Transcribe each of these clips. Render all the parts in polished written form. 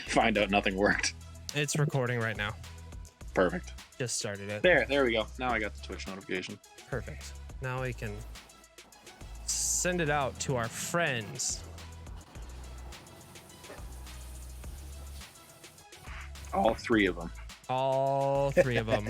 find out nothing worked. It's recording right now. Perfect. Just started it. There we go. Now I got the Twitch notification. Perfect. Now we can send it out to our friends. All three of them. All three of them.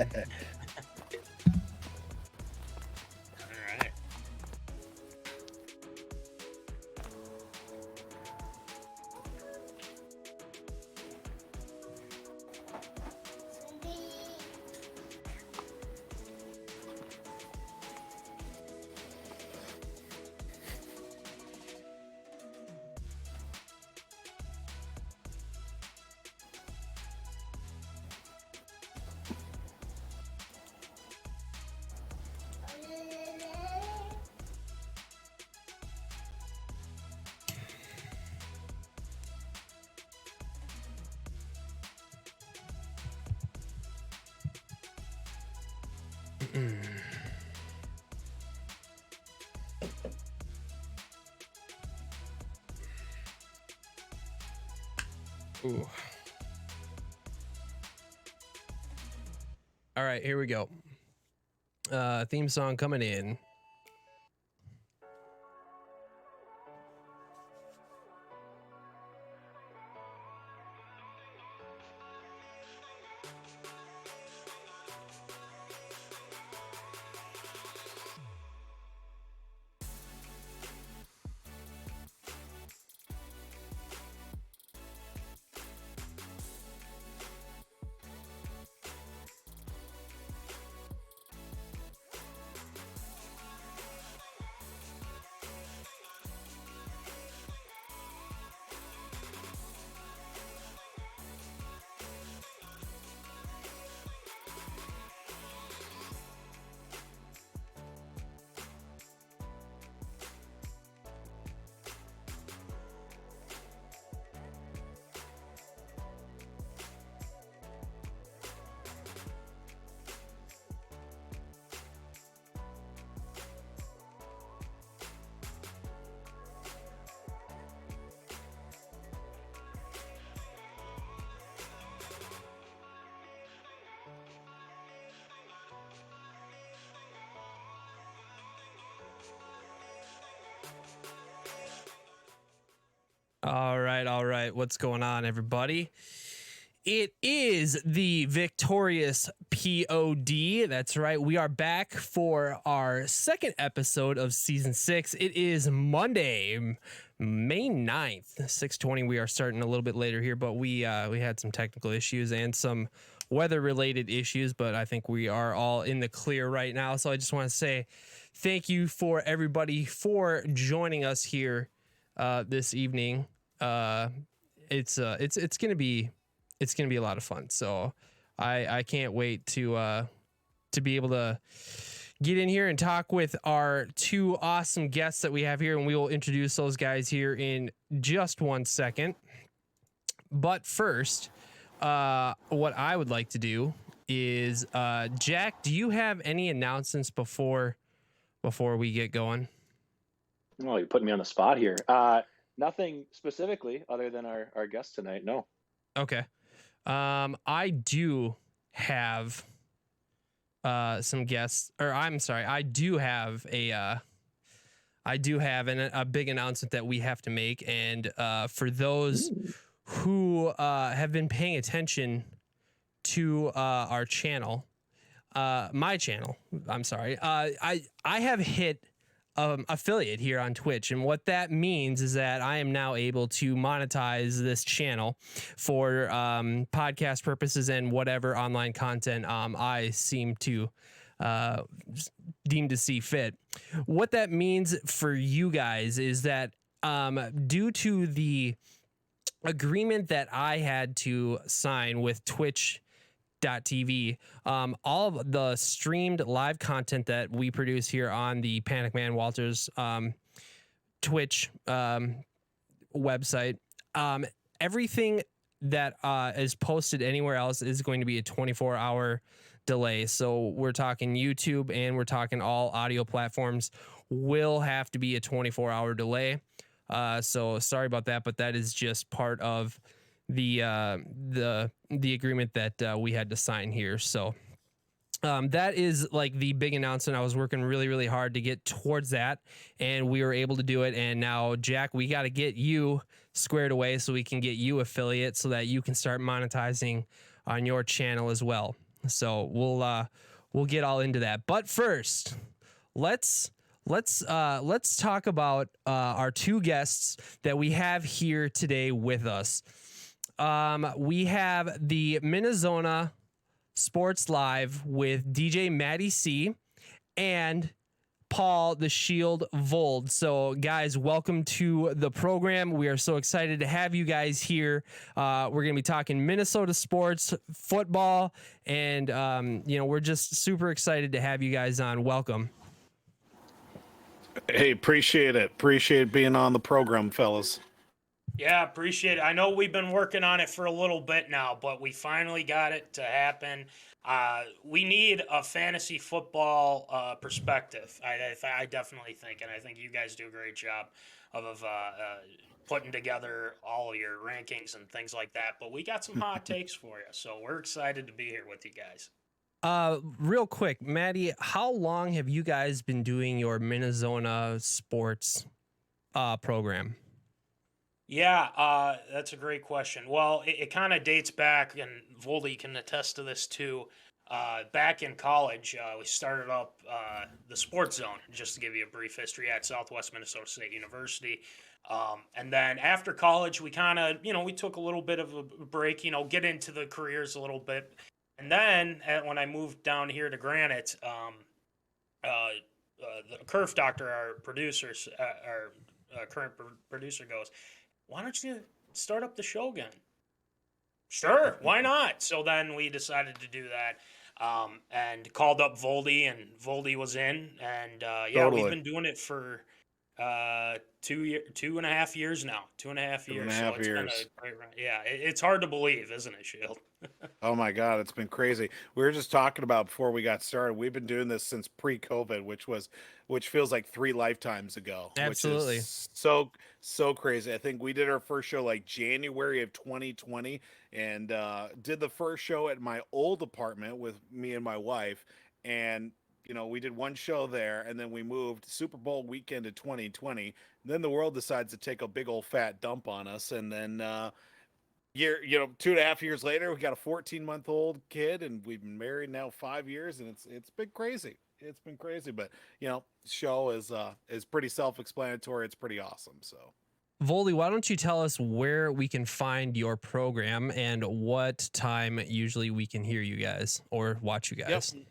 Ooh. All right, here we go. Theme song coming in. All right. What's going on, everybody? It is the victorious P.O.D. That's right. We are back for our second episode of season 6. It is Monday, May 9th, 6:20. We are starting a little bit later here, but we had some technical issues and some weather-related issues, but I think we are all in the clear right now. So I just want to say thank you for everybody for joining us here this evening. It's gonna be a lot of fun. So I can't wait to be able to get in here and talk with our two awesome guests that we have here, and we will introduce those guys here in just 1 second. But first, what I would like to do is, Jack, do you have any announcements before we get going? Oh, you're putting me on the spot here. Nothing specifically other than our guest tonight. No. Okay. I do have some guests, or I'm sorry, I do have a big announcement that we have to make, and for those who have been paying attention to our channel, my channel, I'm sorry, I have hit affiliate here on Twitch, and what that means is that I am now able to monetize this channel for podcast purposes and whatever online content I seem to deem to see fit. What that means for you guys is that due to the agreement that I had to sign with Twitch.tv, all of the streamed live content that we produce here on the Panic Man Walters Twitch website, everything that is posted anywhere else is going to be a 24-hour delay. So we're talking YouTube and we're talking all audio platforms will have to be a 24-hour delay. So sorry about that, but that is just part of the agreement that we had to sign here. So that is like the big announcement. I was working really, really hard to get towards that, and we were able to do it. And now, Jack, we got to get you squared away so we can get you affiliate so that you can start monetizing on your channel as well. So we'll get all into that. But first, let's talk about our two guests that we have here today with us. We have the Minnesota Sports Live with DJ Matty C and Paul the Shield Vold. So, guys, welcome to the program. We are so excited to have you guys here. We're going to be talking Minnesota sports, football, and we're just super excited to have you guys on. Welcome. Hey, appreciate it. Appreciate being on the program, fellas. Yeah, appreciate it. I know we've been working on it for a little bit now, but we finally got it to happen. We need a fantasy football perspective. I definitely think, and I think you guys do a great job of putting together all your rankings and things like that. But we got some hot takes for you, so we're excited to be here with you guys. Real quick, Maddie, how long have you guys been doing your Minnesota sports program? Yeah, that's a great question. Well, it kind of dates back, and Voldy can attest to this too. Back in college, we started up the Sports Zone, just to give you a brief history, at Southwest Minnesota State University. And then after college, we kind of, we took a little bit of a break, get into the careers a little bit. And then when I moved down here to Granite, the Curve Doctor, our producers, our current producer goes, "Why don't you start up the show again?" Sure, why not? So then we decided to do that, and called up Voldy, and Voldy was in, and Totally. we've been doing it for 2.5 years now. 2.5 years. 2.5 so it's been years. a great run. Yeah, it's hard to believe, isn't it, Shield? Oh my God, it's been crazy. We were just talking about before we got started. We've been doing this since pre-COVID, which feels like 3 lifetimes ago. Absolutely. Which is so crazy. I think we did our first show like January of 2020, and did the first show at my old apartment with me and my wife, and we did one show there, and then we moved Super Bowl weekend of 2020. Then the world decides to take a big old fat dump on us, and then 2.5 years later, we got a 14-month-old kid, and we've been married now 5 years, and it's been crazy. It's been crazy, but show is pretty self-explanatory. It's pretty awesome. So, Voldy, why don't you tell us where we can find your program and what time usually we can hear you guys or watch you guys? Yep.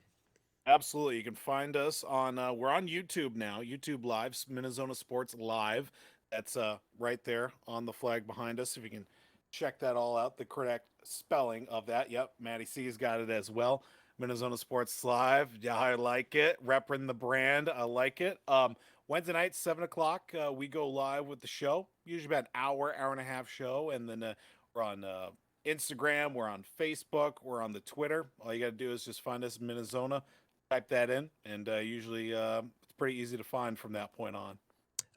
Absolutely. You can find us on, we're on YouTube now, YouTube Live, Minnesota Sports Live. That's right there on the flag behind us. If you can check that all out, the correct spelling of that. Yep, Matty C's got it as well. Minnesota Sports Live. Yeah, I like it. Repping the brand. I like it. Wednesday night, 7 o'clock, we go live with the show. Usually about an hour and a half show. And then we're on Instagram. We're on Facebook. We're on the Twitter. All you got to do is just find us in Minnesota. Type that in, and usually it's pretty easy to find from that point on.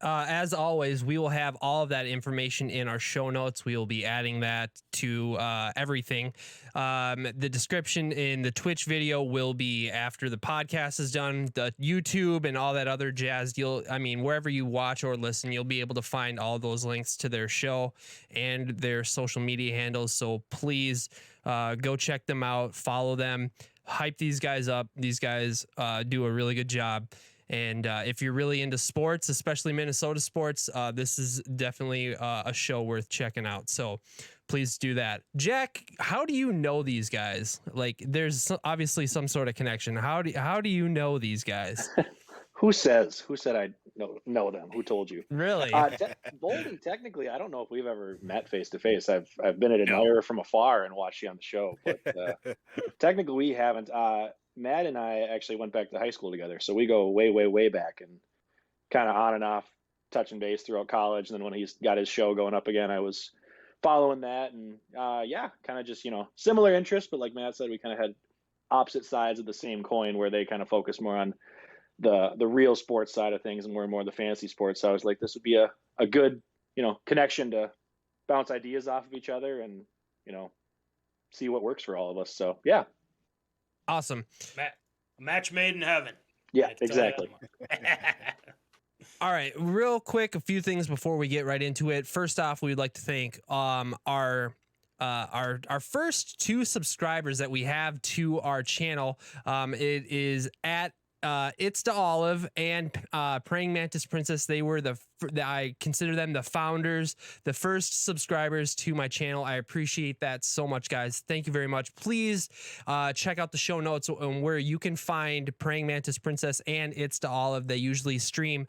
As always, we will have all of that information in our show notes. We will be adding that to everything. The description in the Twitch video will be after the podcast is done. The YouTube and all that other jazz. Wherever you watch or listen, you'll be able to find all those links to their show and their social media handles. So please go check them out, follow them. Hype these guys up. These guys do a really good job. And if you're really into sports, especially Minnesota sports, this is definitely a show worth checking out. So please do that. Jack, how do you know these guys? Like, there's obviously some sort of connection. How do you know these guys? Who said I know them? Who told you? Really? Voldy, technically, I don't know if we've ever met face to face. I've been an admirer from afar and watched you on the show, but technically we haven't. Matt and I actually went back to high school together, so we go way, way, way back, and kind of on and off, touching base throughout college. And then when he's got his show going up again, I was following that, and kind of just similar interests, but like Matt said, we kind of had opposite sides of the same coin, where they kind of focus more on the real sports side of things and more the fantasy sports. So I was like, this would be a good connection to bounce ideas off of each other and, see what works for all of us. So, yeah. Awesome. Match made in heaven. Yeah, exactly. All right, real quick, a few things before we get right into it. First off, we'd like to thank our first 2 subscribers that we have to our channel. It is at It's the Olive and Praying Mantis Princess. They were I consider them the founders, the first subscribers to my channel. I appreciate that so much, guys. Thank you very much. Please check out the show notes on where you can find Praying Mantis Princess and It's the Olive. They usually stream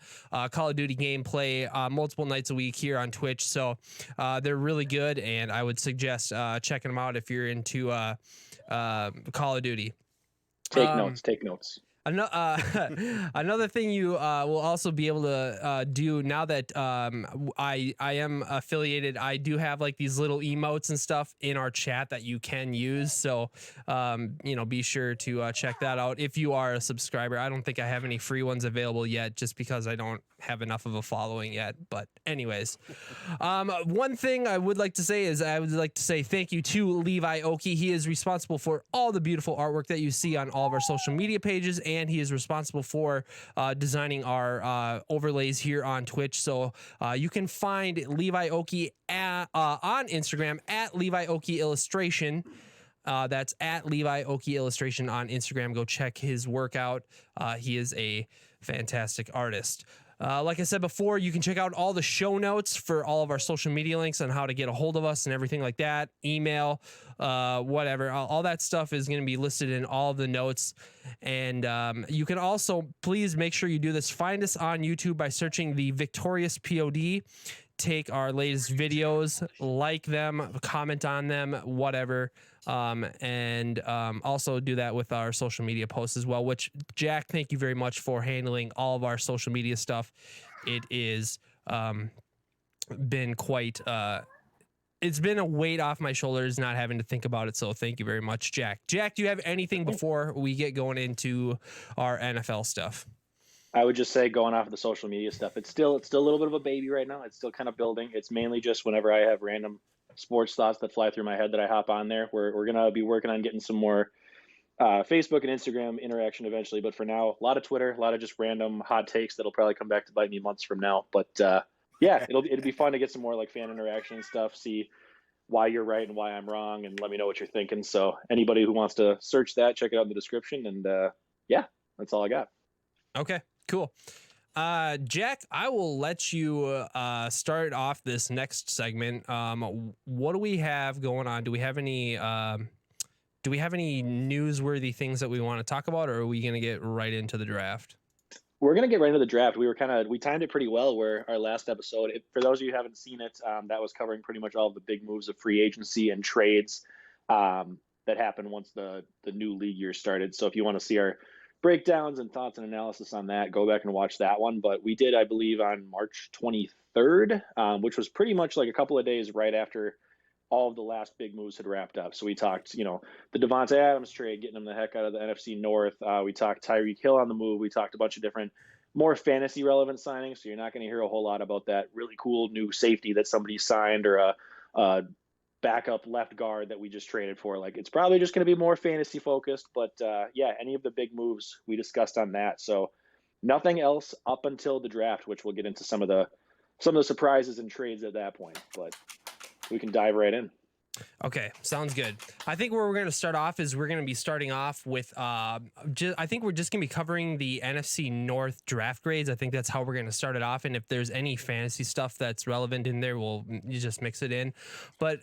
Call of Duty gameplay multiple nights a week here on Twitch. So they're really good, and I would suggest checking them out if you're into Call of Duty. Take notes. Another thing you will also be able to do now that I am affiliated, I do have like these little emotes and stuff in our chat that you can use. So, be sure to check that out if you are a subscriber. I don't think I have any free ones available yet just because I don't have enough of a following yet. But anyways, one thing I would like to say is I would like to say thank you to Levi Oki. He is responsible for all the beautiful artwork that you see on all of our social media pages, and he is responsible for designing our overlays here on Twitch. So you can find Levi Oki on Instagram at Levi Oki Illustration. That's at Levi Oki Illustration on Instagram. Go check his work out. He is a fantastic artist. Like I said before, you can check out all the show notes for all of our social media links on how to get a hold of us and everything like that. Email, whatever. All that stuff is going to be listed in all of the notes. And you can also, please make sure you do this. Find us on YouTube by searching the Victorious P.O.D. Take our latest videos, like them, comment on them, whatever. And also do that with our social media posts as well, which Jack, thank you very much for handling all of our social media stuff. It is been quite it's been a weight off my shoulders not having to think about it. So thank you very much, Jack. Jack, do you have anything before we get going into our NFL stuff? I would just say, going off of the social media stuff, it's still a little bit of a baby right now. It's still kind of building. It's mainly just whenever I have random sports thoughts that fly through my head that I hop on there. We're going to be working on getting some more Facebook and Instagram interaction eventually. But for now, a lot of Twitter, a lot of just random hot takes that'll probably come back to bite me months from now. But yeah, it'll be fun to get some more like fan interaction and stuff, see why you're right and why I'm wrong, and let me know what you're thinking. So anybody who wants to search that, check it out in the description. And yeah, that's all I got. Okay, cool. Jack, I will let you start off this next segment. What do we have going on? Do we have any newsworthy things that we want to talk about, or are we going to get right into the draft? We're going to get right into the draft. We timed it pretty well where our last episode, for those of you who haven't seen it, that was covering pretty much all of the big moves of free agency and trades that happened once the new league year started. So if you want to see our breakdowns and thoughts and analysis on that, go back and watch that one. But we did, I believe, on March 23rd, which was pretty much like a couple of days right after all of the last big moves had wrapped up. So we talked, the Devontae Adams trade, getting him the heck out of the NFC North. We talked Tyreek Hill on the move. We talked a bunch of different, more fantasy relevant signings. So you're not going to hear a whole lot about that really cool new safety that somebody signed, or a backup left guard that we just traded for. Like, it's probably just going to be more fantasy focused. But yeah, any of the big moves we discussed on that. So nothing else up until the draft, which we'll get into some of the surprises and trades at that point. But we can dive right in. Okay, sounds good. I think where we're going to start off is we're going to be starting off with, I think we're just going to be covering the NFC North draft grades. I think that's how we're going to start it off. And if there's any fantasy stuff that's relevant in there, you just mix it in. But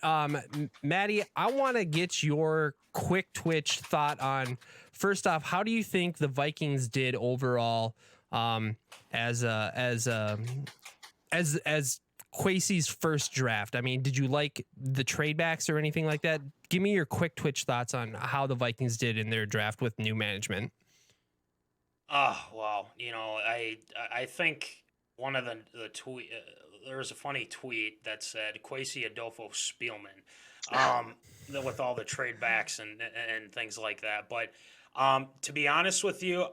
Maddie, I want to get your quick twitch thought on, first off, how do you think the Vikings did overall as Kwesi's first draft? I mean, did you like the trade backs or anything like that? Give me your quick twitch thoughts on how the Vikings did in their draft with new management. Oh, wow. I think one of the tweet, there was a funny tweet that said Kwesi Adolfo Spielman, with all the trade backs and things like that. But to be honest with you,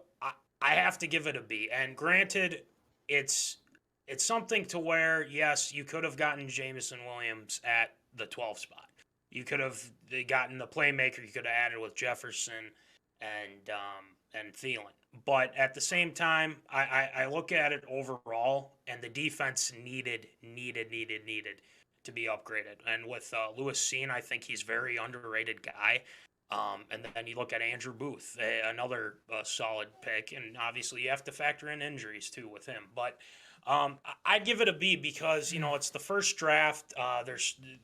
I have to give it a B. And granted, it's it's something to where, yes, you could have gotten Jameson Williams at the 12 spot. You could have gotten the playmaker. You could have added with Jefferson and Thielen. But at the same time, I look at it overall, and the defense needed to be upgraded. And with Lewis Cine, I think he's a very underrated guy. And then you look at Andrew Booth, another solid pick, and obviously you have to factor in injuries too with him. But I'd give it a B because it's the first draft.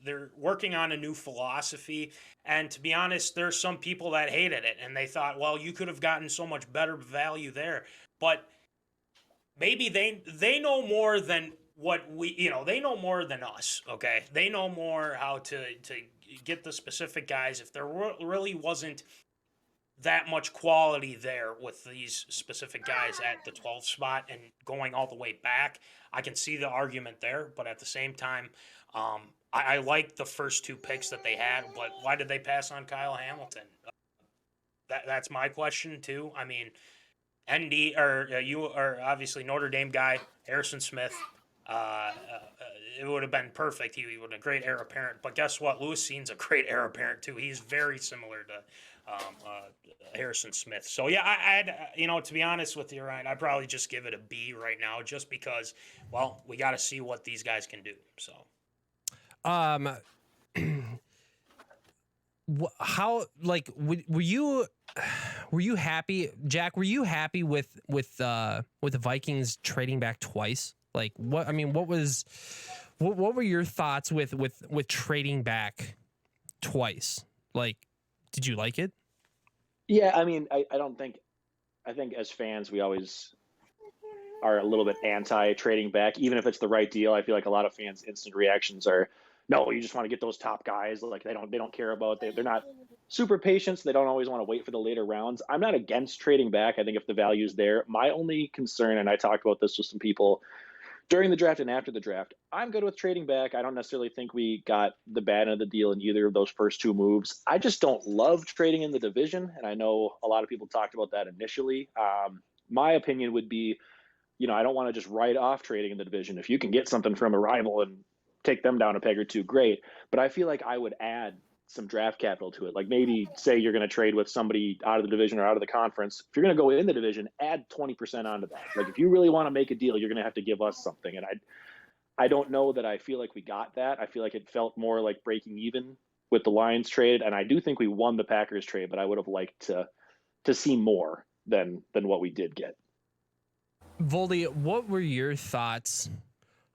They're working on a new philosophy, and to be honest, there's some people that hated it and they thought, well, you could have gotten so much better value there. But maybe they know more than what they know more than us. Okay, they know more how to get the specific guys. If there really wasn't that much quality there with these specific guys at the 12th spot and going all the way back, I can see the argument there. But at the same time, I like the first two picks that they had, but why did they pass on Kyle Hamilton? That's my question too. I mean, ND or you are obviously Notre Dame guy, Harrison Smith. It would have been perfect. He would have been a great heir apparent. But guess what? Lewis Cine's a great heir apparent too. He's very similar to Harrison Smith. So yeah, I'd to be honest with you, Ryan, I'd probably just give it a B right now, just because, well, we got to see what these guys can do. So, how, like, were you happy, Jack? Were you happy with the Vikings trading back twice? Like, what were your thoughts with trading back twice? Like, did you like it? Yeah, I mean, I think as fans, we always are a little bit anti trading back, even if it's the right deal. I feel like a lot of fans' instant reactions are, no, you just want to get those top guys. Like they don't care about, they're not super patient. So they don't always want to wait for the later rounds. I'm not against trading back. I think if the value's there, my only concern, and I talked about this with some people during the draft and after the draft, I'm good with trading back. I don't necessarily think we got the bad end of the deal in either of those first two moves. I just don't love trading in the division, and I know a lot of people talked about that initially. My opinion would be, I don't want to just write off trading in the division. If you can get something from a rival and take them down a peg or two, great. But I feel like I would add some draft capital to it. Like maybe say you're going to trade with somebody out of the division or out of the conference. If you're going to go in the division, add 20% onto that. Like if you really want to make a deal, you're going to have to give us something. And I don't know that I feel like we got that. I feel like it felt more like breaking even with the Lions trade. And I do think we won the Packers trade, but I would have liked to see more than what we did get. Voldy, what were your thoughts?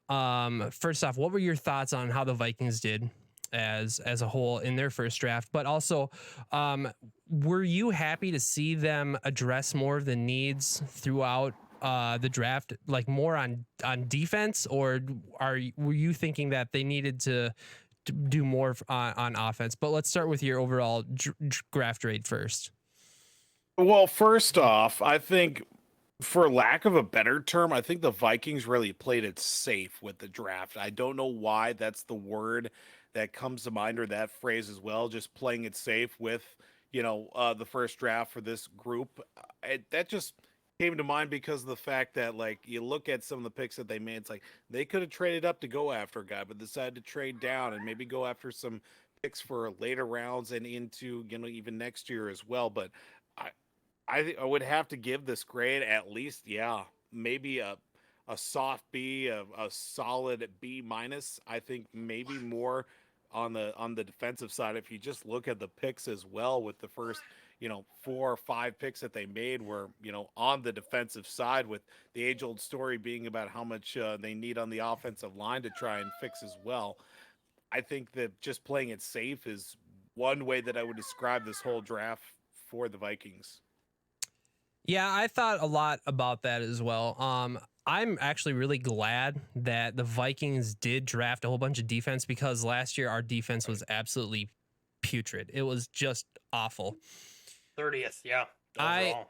First off, what were your thoughts on how the Vikings did as a whole in their first draft? But also, were you happy to see them address more of the needs throughout the draft, like more on defense, or were you thinking that they needed to do more on offense? But let's start with your overall draft grade first. Well, first off, I think, for lack of a better term, I think the Vikings really played it safe with the draft. I don't know why that's the word that comes to mind, or that phrase as well, just playing it safe with, the first draft for this group. That just came to mind because of the fact that, like, you look at some of the picks that they made, it's like they could have traded up to go after a guy, but decided to trade down and maybe go after some picks for later rounds and into, even next year as well. But I would have to give this grade at least, maybe a soft B, a solid B minus. I think maybe more on the defensive side. If you just look at the picks as well, with the first 4 or 5 picks that they made were on the defensive side, with the age-old story being about how much they need on the offensive line to try and fix as well. I think that just playing it safe is one way that I would describe this whole draft for the Vikings. Yeah, I thought a lot about that as well. I'm actually really glad that the Vikings did draft a whole bunch of defense, because last year our defense was absolutely putrid. It was just awful. 30th, yeah. Overall.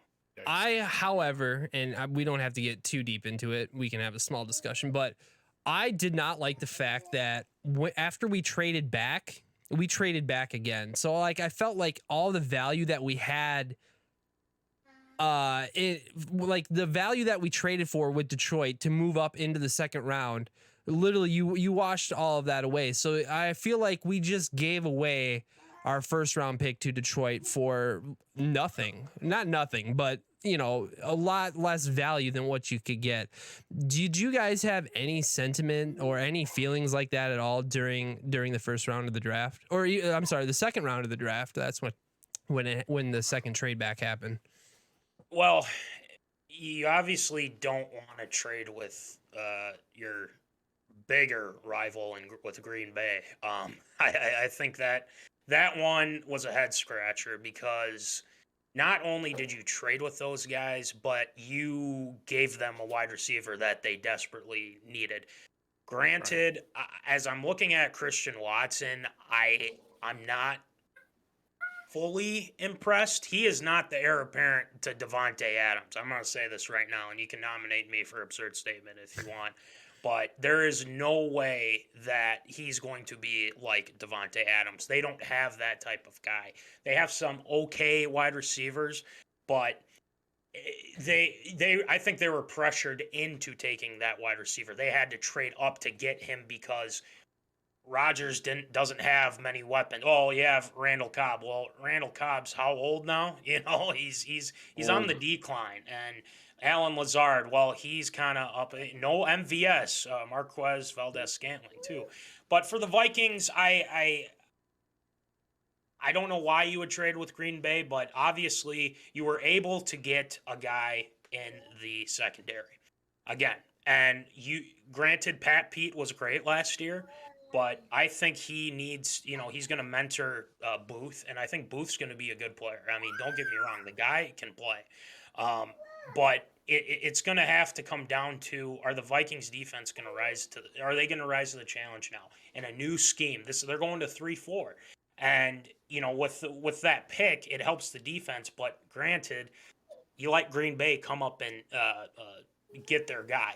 However, and we don't have to get too deep into it, we can have a small discussion, but I did not like the fact that after we traded back again. So, like, I felt like all the value that we had like the value that we traded for with Detroit to move up into the second round, literally you washed all of that away. So I feel like we just gave away our first round pick to Detroit for nothing. Not nothing, but a lot less value than what you could get. Did you guys have any sentiment or any feelings like that at all during the first round of the draft? Or I'm sorry, the second round of the draft. That's when the second trade back happened. Well, you obviously don't want to trade with your bigger rival with Green Bay. I think that one was a head scratcher because not only did you trade with those guys, but you gave them a wide receiver that they desperately needed. Granted, as I'm looking at Christian Watson, I'm not fully impressed. He is not the heir apparent to Devontae Adams. I'm going to say this right now, and you can nominate me for absurd statement if you want. But there is no way that he's going to be like Devontae Adams. They don't have that type of guy. They have some okay wide receivers, but I think they were pressured into taking that wide receiver. They had to trade up to get him because Rodgers doesn't have many weapons. Oh, you have Randall Cobb. Well, Randall Cobb's how old now? He's on the decline. And Alan Lazard, well, he's kind of up. No MVS, Marquez Valdez-Scantling too. But for the Vikings, I don't know why you would trade with Green Bay, but obviously you were able to get a guy in the secondary again. And granted, Pat Pete was great last year. But I think he needs, he's going to mentor Booth, and I think Booth's going to be a good player. I mean, don't get me wrong, the guy can play. But it's going to have to come down to, are the Vikings defense going to rise to the challenge now in a new scheme? They're going to 3-4. And, with that pick, it helps the defense. But granted, you let Green Bay come up and get their guy.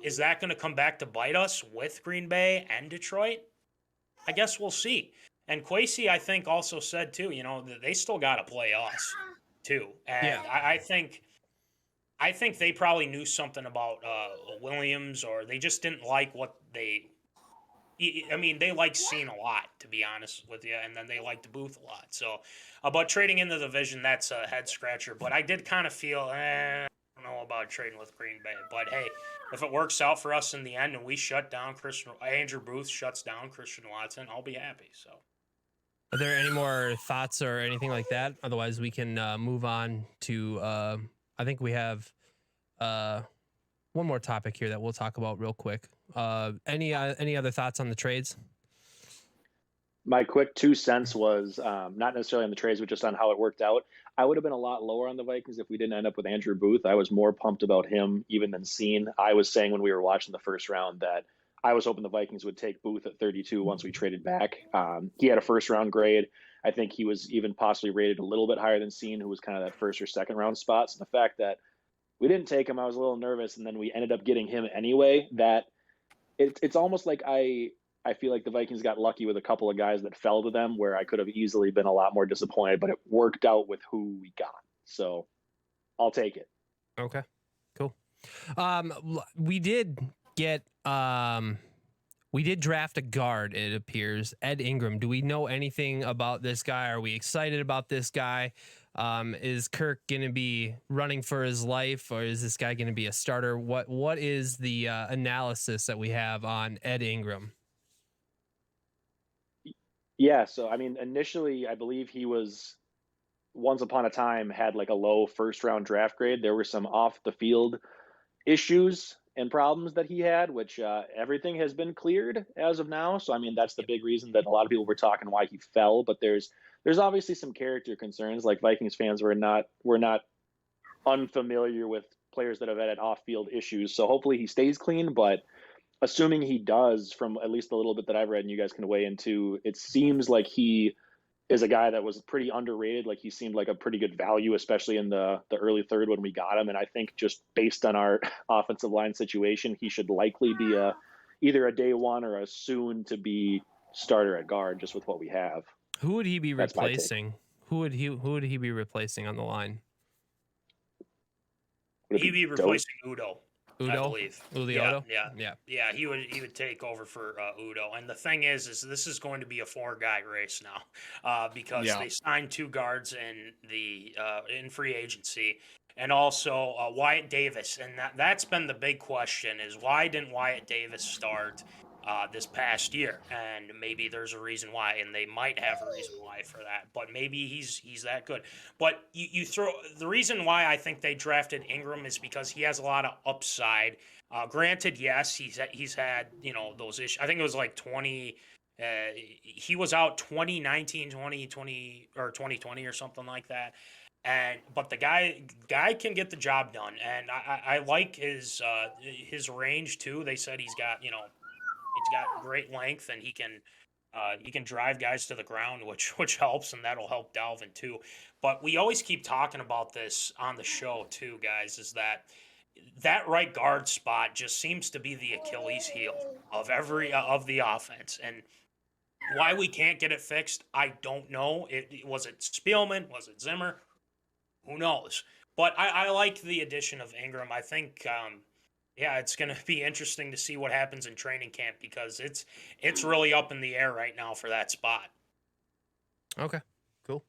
Is that going to come back to bite us with Green Bay and Detroit? I guess we'll see. And Kwesi, I think, also said, too, they still got to play us, too. And yeah. I think they probably knew something about Williams, or they just didn't like what they like Scene a lot, to be honest with you, and then they liked Booth a lot. So, but trading in the division, that's a head-scratcher. But I did kind of feel, I don't know about trading with Green Bay. But, hey, if it works out for us in the end and we shut down Andrew Booth shuts down Christian Watson, I'll be happy. So, are there any more thoughts or anything like that? Otherwise, we can move on to. I think we have one more topic here that we'll talk about real quick. Any other thoughts on the trades? My quick 2 cents was not necessarily on the trades, but just on how it worked out. I would have been a lot lower on the Vikings if we didn't end up with Andrew Booth. I was more pumped about him even than Scene. I was saying when we were watching the first round that I was hoping the Vikings would take Booth at 32 once we traded back. He had a first round grade. I think he was even possibly rated a little bit higher than Scene, who was kind of that first or second round spot. So the fact that we didn't take him, I was a little nervous, and then we ended up getting him anyway. That it's almost like I feel like the Vikings got lucky with a couple of guys that fell to them, where I could have easily been a lot more disappointed, but it worked out with who we got. So I'll take it. Okay, cool. We did draft a guard, it appears, Ed Ingram. Do we know anything about this guy? Are we excited about this guy? Is Kirk going to be running for his life, or is this guy going to be a starter? What is the analysis that we have on Ed Ingram? Yeah, so I mean, initially, I believe he was, once upon a time, had like a low first round draft grade. There were some off the field issues and problems that he had, which everything has been cleared as of now. So I mean, that's the big reason that a lot of people were talking why he fell. But there's obviously some character concerns. Like, Vikings fans were not unfamiliar with players that have had off field issues. So hopefully he stays clean. But assuming he does, from at least the little bit that I've read and you guys can weigh into, it seems like he is a guy that was pretty underrated. Like, he seemed like a pretty good value, especially in the early third when we got him. And I think just based on our offensive line situation, he should likely be either a day one or a soon to be starter at guard, just with what we have. Who would he be replacing? Who would he be replacing on the line? He'd be replacing Udo. I Udo? believe. Udo? Yeah. He would take over for Udo. And the thing is this is going to be a 4-guy race now, because they signed 2 guards in the in free agency, and also Wyatt Davis. And that's been the big question: is why didn't Wyatt Davis start this past year? And maybe there's a reason why, and they might have a reason why for that. But maybe he's that good. But you throw the reason why I think they drafted Ingram is because he has a lot of upside. Granted, yes, he's had those issues. I think it was like 20. He was out 2019, 2020, or 2020 or something like that. But the guy can get the job done, and I like his range too. They said he's got great length, and he can drive guys to the ground, which helps, and that'll help Dalvin too. But we always keep talking about this on the show too, guys, is that right guard spot just seems to be the Achilles heel of every of the offense. And why we can't get it fixed, I don't know. Was it Spielman? Was it Zimmer? Who knows? But I like the addition of Ingram. I think it's going to be interesting to see what happens in training camp, because it's really up in the air right now for that spot. Okay, cool.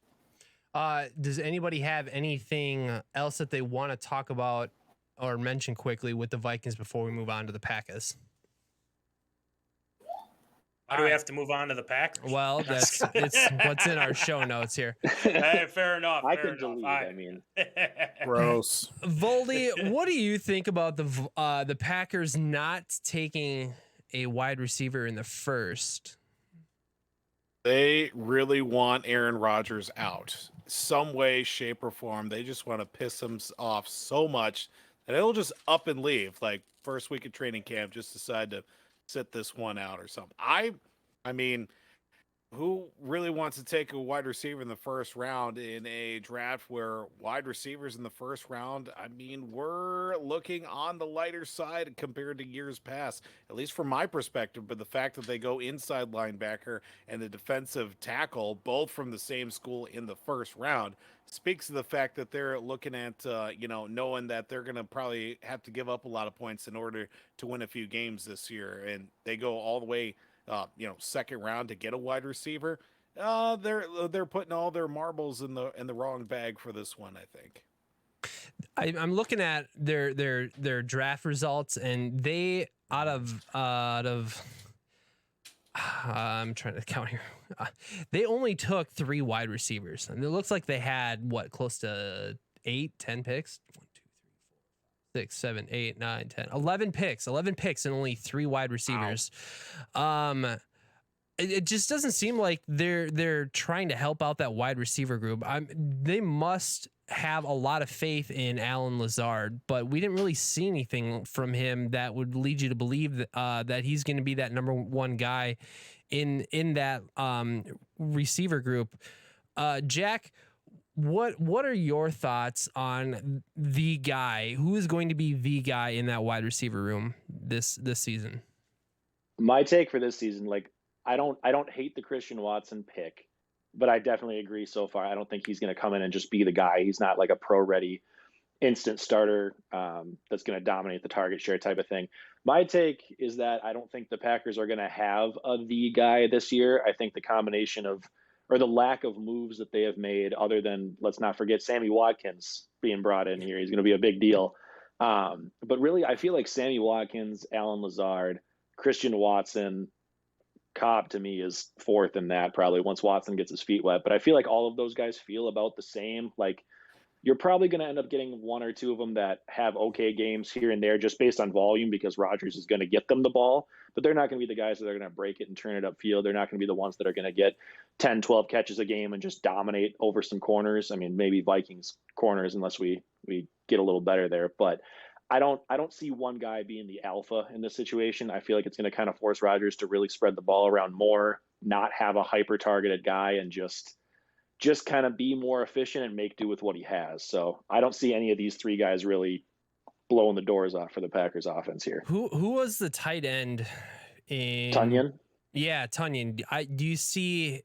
Does anybody have anything else that they want to talk about or mention quickly with the Vikings before we move on to the Packers? Why do we have to move on to the Packers? Well, it's what's in our show notes here. Hey, fair enough. I can delete. I mean, Gross. Voldy, what do you think about the Packers not taking a wide receiver in the first? They really want Aaron Rodgers out. Some way, shape, or form. They just want to piss him off so much that he'll just up and leave. Like first week of training camp, just decide to sit this one out or something. I mean, who really wants to take a wide receiver in the first round in a draft where wide receivers in the first round, I mean, we're looking on the lighter side compared to years past, at least from my perspective. But the fact that they go inside linebacker and the defensive tackle, both from the same school in the first round, speaks to the fact that they're looking at, knowing that they're going to probably have to give up a lot of points in order to win a few games this year. And they go all the way second round to get a wide receiver. They're putting all their marbles in the wrong bag for this one, I think. I'm looking at their draft results, and they out of I'm trying to count here. They only took 3 wide receivers, and it looks like they had close to 8, 10 picks. 1, 2, 3, 4, 5, 6, 7, 8, 9, 10, 11 picks, and only 3 wide receivers. Wow. It just doesn't seem like they're trying to help out that wide receiver group. They must have a lot of faith in Allen Lazard, but we didn't really see anything from him that would lead you to believe that he's going to be that number 1 guy in that receiver group. Jack, what are your thoughts on the guy who is going to be the guy in that wide receiver room this season? My take for this season, I don't hate the Christian Watson pick, but I definitely agree so far. I don't think he's going to come in and just be the guy. He's not like a pro-ready instant starter that's going to dominate the target share type of thing. My take is that I don't think the Packers are going to have the guy this year. I think the combination of, or the lack of moves that they have made, other than, let's not forget, Sammy Watkins being brought in here. He's going to be a big deal. But really, I feel like Sammy Watkins, Allen Lazard, Christian Watson, Cobb to me is 4th in that, probably once Watson gets his feet wet. But I feel like all of those guys feel about the same. Like, you're probably going to end up getting 1 or 2 of them that have okay games here and there just based on volume, because Rodgers is going to get them the ball, but they're not going to be the guys that are going to break it and turn it upfield. They're not going to be the ones that are going to get 10, 12 catches a game and just dominate over some corners. I mean, maybe Vikings corners, unless we get a little better there, but I don't see one guy being the alpha in this situation. I feel like it's going to kind of force Rodgers to really spread the ball around more, not have a hyper targeted guy, and just kind of be more efficient and make do with what he has. So I don't see any of these 3 guys really blowing the doors off for the Packers offense here. Who was the tight end in Tunyon? Yeah, Tunyon. Do you see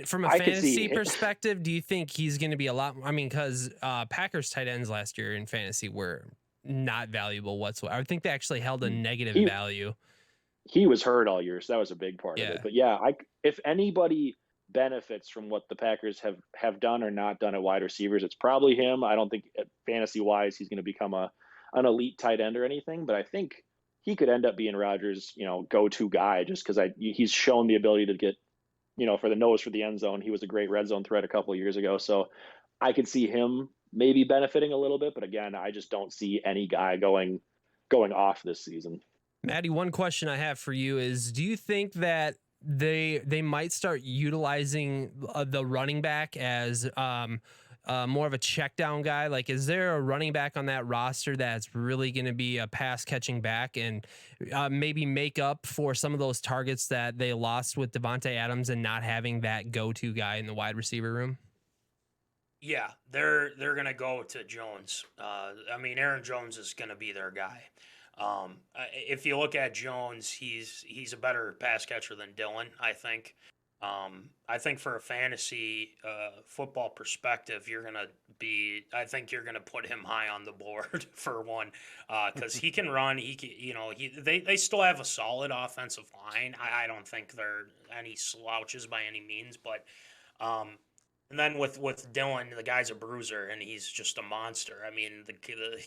From a I could see fantasy it. perspective, do you think he's going to be a lot? I mean, because Packers tight ends last year in fantasy were not valuable whatsoever. I think they actually held a negative He value. he was hurt all year, so that was a big part of Yeah. it. But yeah, if anybody benefits from what the Packers have done or not done at wide receivers, it's probably him. I don't think fantasy wise he's going to become an elite tight end or anything, but I think he could end up being Rodgers, go-to guy just because he's shown the ability to get, for the nose for the end zone. He was a great red zone threat a couple of years ago, so I could see him maybe benefiting a little bit. But again, I just don't see any guy going off this season. Maddie, one question I have for you is: do you think that they might start utilizing the running back as more of a check down guy? Like, is there a running back on that roster that's really going to be a pass catching back and maybe make up for some of those targets that they lost with Devontae Adams and not having that go-to guy in the wide receiver room? Yeah, they're going to go to Jones. I mean, Aaron Jones is going to be their guy. If you look at Jones, he's a better pass catcher than Dillon, I think. I think for a fantasy football perspective, I think you're gonna put him high on the board for one, because he can run. They still have a solid offensive line. I don't think they're any slouches by any means, but and then with Dillon, the guy's a bruiser and he's just a monster. I mean, the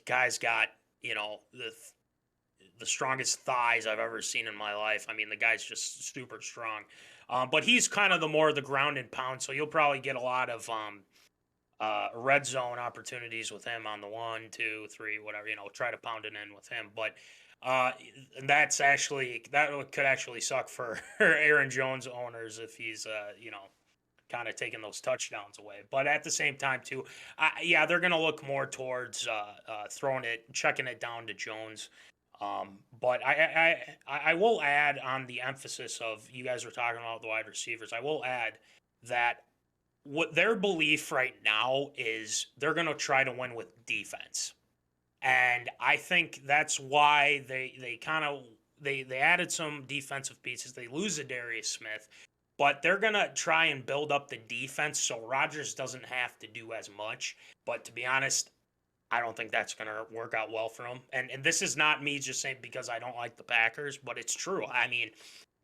guy's got the strongest thighs I've ever seen in my life. I mean, the guy's just super strong. But he's kind of the ground and pound, so you'll probably get a lot of red zone opportunities with him on the 1, 2, 3, whatever. Try to pound it in with him. But that could actually suck for Aaron Jones owners if he's kind of taking those touchdowns away. But at the same time too, they're going to look more towards checking it down to Jones. But I will add on the emphasis of, you guys were talking about the wide receivers, I will add that what their belief right now is they're going to try to win with defense. And I think that's why they added some defensive pieces. They lose Darius Smith, but they're going to try and build up the defense so Rodgers doesn't have to do as much. But to be honest, I don't think that's going to work out well for him. And this is not me just saying because I don't like the Packers, but it's true. I mean,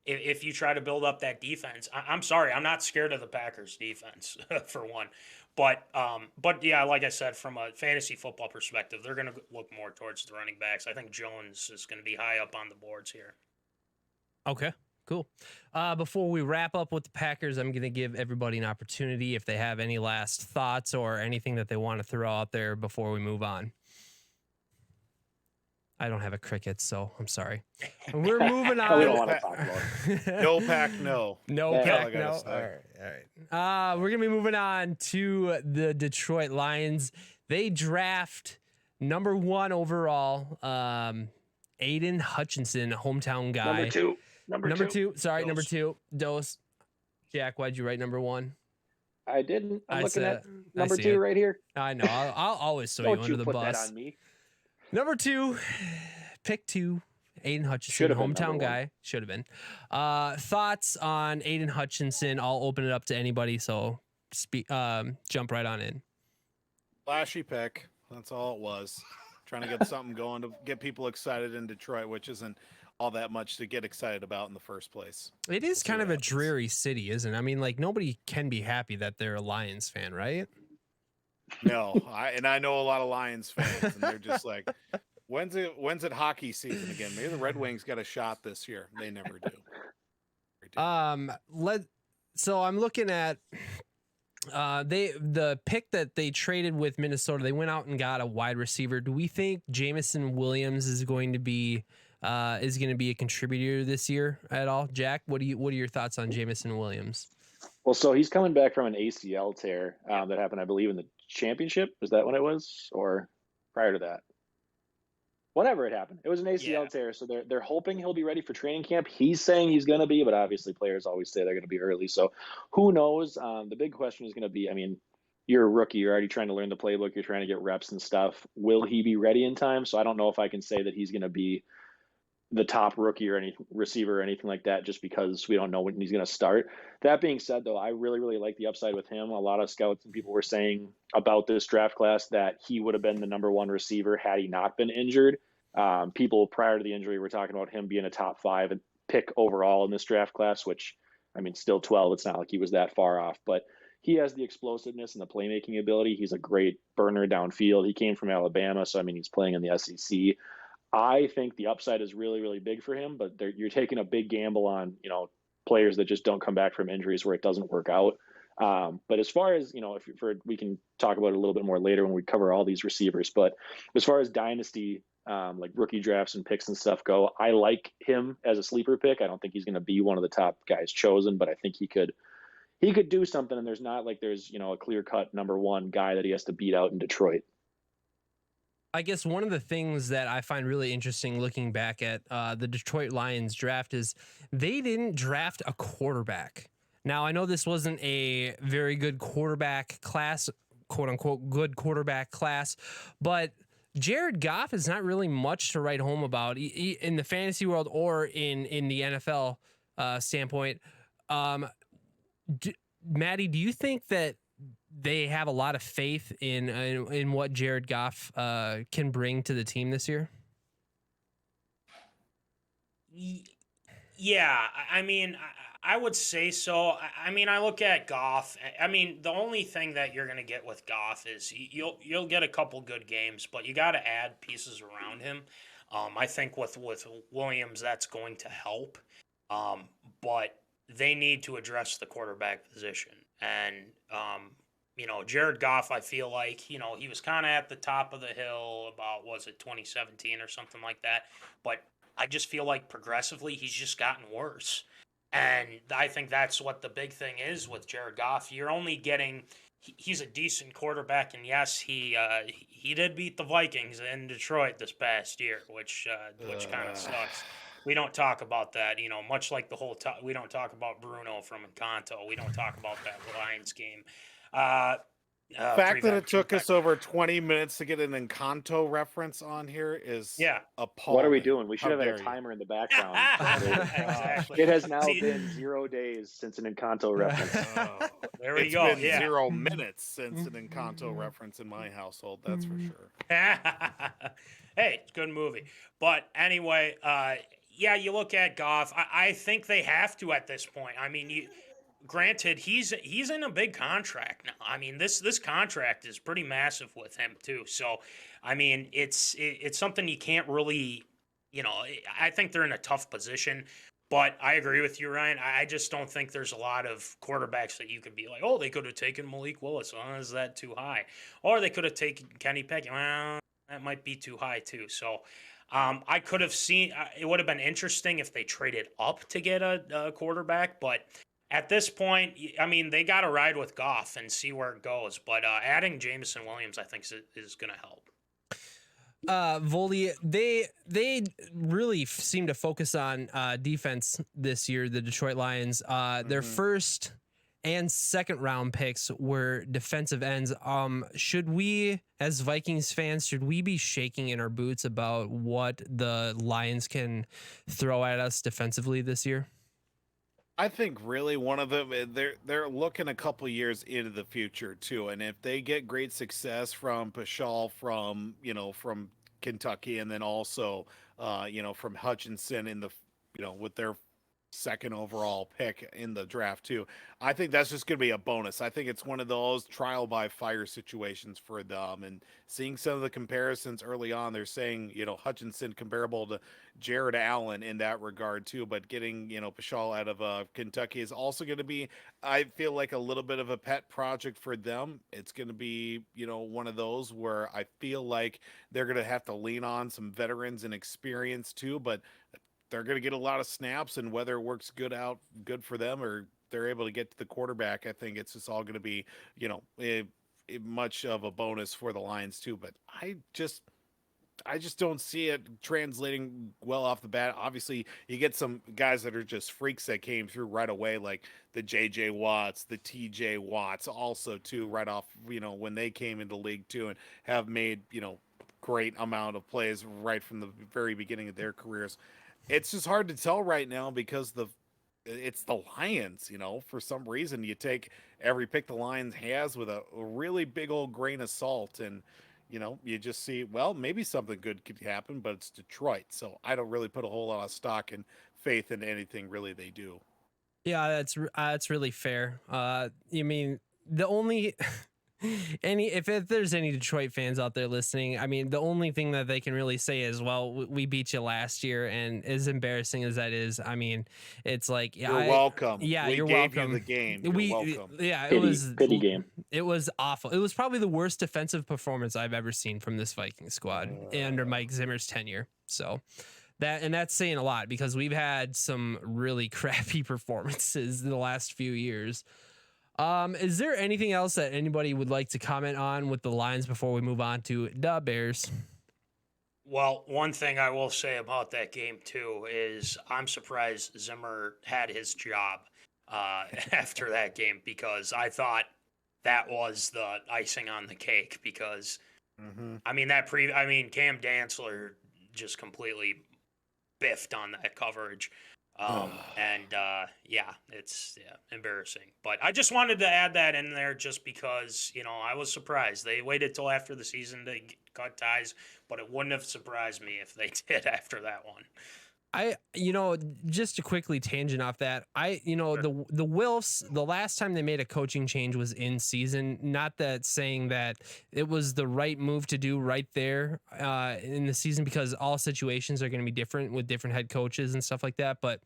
if you try to build up that defense, I'm sorry, I'm not scared of the Packers defense for one. But yeah, like I said, from a fantasy football perspective, they're going to look more towards the running backs. I think Jones is going to be high up on the boards here. Okay. Cool. Before we wrap up with the Packers, I'm going to give everybody an opportunity if they have any last thoughts or anything that they want to throw out there before we move on. I don't have a cricket, so I'm sorry. We're moving on. We don't want to talk about it. No pack, no. No That's all I pack, gotta no. say. All right. We're going to be moving on to the Detroit Lions. They draft number 1 overall, Aidan Hutchinson, hometown guy. Number two. Sorry, Dose. number 2. Dose. Jack, why'd you write number 1? I didn't. I'm looking at I number see 2 it. right here. I know. I'll always throw you Don't under you the put bus. that on me. Number 2, pick 2, Aidan Hutchinson, Should have been hometown number guy. Should have been. Thoughts on Aidan Hutchinson? I'll open it up to anybody, so jump right on in. Flashy pick. That's all it was. Trying to get something going to get people excited in Detroit, which isn't all that much to get excited about in the first place. It is kind of a dreary city, isn't it? I mean, like, nobody can be happy that they're a Lions fan, right? No, I know a lot of Lions fans, and they're just like, when's it hockey season again? Maybe the Red Wings got a shot this year. They never do. So I'm looking at the pick that they traded with Minnesota. They went out and got a wide receiver. Do we think Jameson Williams is going to be a contributor this year at all? Jack, what are your thoughts on Jameson Williams? Well, so he's coming back from an ACL tear that happened, I believe, in the championship. Is that when it was, or prior to that? Whenever it happened, it was an ACL tear. So they're hoping he'll be ready for training camp. He's saying he's going to be, but obviously players always say they're going to be early. So who knows? The big question is going to be, I mean, you're a rookie. You're already trying to learn the playbook. You're trying to get reps and stuff. Will he be ready in time? So I don't know if I can say that he's going to be, the top rookie or any receiver or anything like that, just because we don't know when he's going to start. That being said, though, I really, really like the upside with him. A lot of scouts and people were saying about this draft class that he would have been the number one receiver had he not been injured. People prior to the injury were talking about him being a top 5 pick overall in this draft class, which, I mean, still 12. It's not like he was that far off, but he has the explosiveness and the playmaking ability. He's a great burner downfield. He came from Alabama, so I mean, he's playing in the SEC. I think the upside is really, really big for him, but you're taking a big gamble on, players that just don't come back from injuries where it doesn't work out. But as far as, we can talk about it a little bit more later when we cover all these receivers, but as far as dynasty, like rookie drafts and picks and stuff go, I like him as a sleeper pick. I don't think he's going to be one of the top guys chosen, but I think he could do something. And there's not like there's, a clear cut number one guy that he has to beat out in Detroit. I guess one of the things that I find really interesting looking back at the Detroit Lions draft is they didn't draft a quarterback. Now, I know this wasn't a very good quarterback class, quote unquote, good quarterback class, but Jared Goff is not really much to write home about in the fantasy world or in the NFL standpoint. Maddie, do you think that they have a lot of faith in what Jared Goff can bring to the team this year? Yeah, I mean, I would say so. I mean, I look at Goff. I mean, the only thing that you're going to get with Goff is you'll get a couple good games, but you got to add pieces around him. I think with Williams, that's going to help. But they need to address the quarterback position. And, Jared Goff, I feel like, he was kind of at the top of the hill about, was it 2017 or something like that? But I just feel like progressively he's just gotten worse. And I think that's what the big thing is with Jared Goff. You're only getting he's a decent quarterback, and yes, he did beat the Vikings in Detroit this past year, which kind of sucks. We don't talk about that, much like the whole we don't talk about Bruno from Encanto. We don't talk about that Lions game. The fact that it took us over 20 minutes to get an Encanto reference on here is appalling. What are we doing? We should have had a timer in the background. Exactly. It has now been 0 days since an Encanto reference. There we go. It's been 0 minutes since an Encanto reference in my household, that's for sure. Hey, it's a good movie. But anyway, you look at Goff. I think they have to at this point. I mean, granted, he's in a big contract now. I mean, this contract is pretty massive with him too. So, I mean, it's something you can't really, I think they're in a tough position. But I agree with you, Ryan. I just don't think there's a lot of quarterbacks that you could be like, oh, they could have taken Malik Willis. Oh, is that too high? Or they could have taken Kenny Pickett. Well, that might be too high too. So, I could have seen it would have been interesting if they traded up to get a quarterback, but at this point, I mean, they got to ride with Goff and see where it goes. But adding Jameson Williams, I think, is going to help. Voldy, they really seem to focus on defense this year, the Detroit Lions. Their first and second round picks were defensive ends. Should we, as Vikings fans, should we be shaking in our boots about what the Lions can throw at us defensively this year? I think really one of them, they're looking a couple years into the future too, and if they get great success from Paschal from Kentucky, and then also from Hutchinson in the with their second overall pick in the draft too, I think that's just going to be a bonus. I think it's one of those trial by fire situations for them, and seeing some of the comparisons early on, they're saying Hutchinson comparable to Jared Allen in that regard too, but getting Paschal out of Kentucky is also going to be, I feel like, a little bit of a pet project for them. It's going to be one of those where I feel like they're going to have to lean on some veterans and experience too, but they're going to get a lot of snaps, and whether it works good for them or they're able to get to the quarterback, I think it's just all going to be, much of a bonus for the Lions too. But I just don't see it translating well off the bat. Obviously, you get some guys that are just freaks that came through right away, like the J.J. Watts, the T.J. Watts, also too, right off, when they came into the league too, and have made, great amount of plays right from the very beginning of their careers. it's just hard to tell right now because it's the Lions, for some reason you take every pick the Lions has with a really big old grain of salt, and you just see, well, maybe something good could happen, but it's Detroit, so I don't really put a whole lot of stock and faith in anything really they do. Yeah, that's really fair. You mean the only if there's any Detroit fans out there listening, I mean the only thing that they can really say is, well, we beat you last year, and as embarrassing as that is, I mean, it's like You're welcome. Yeah, we you're gave welcome. you the game. You're welcome. Yeah, Pity game. It was awful. It was probably the worst defensive performance I've ever seen from this Viking squad under Mike Zimmer's tenure. So. That's saying a lot because we've had some really crappy performances in the last few years. Is there anything else that anybody would like to comment on with the Lions before we move on to the Bears? Well, one thing I will say about that game too is I'm surprised Zimmer had his job after that game, because I thought that was the icing on the cake. Because I mean Cam Dantzler just completely biffed on that coverage. It's embarrassing. But I just wanted to add that in there just because, I was surprised. They waited till after the season to cut ties, but it wouldn't have surprised me if they did after that one. Just to quickly tangent off that, the Wilfs, the last time they made a coaching change was in season. Not that saying that it was the right move to do right there in the season, because all situations are going to be different with different head coaches and stuff like that. But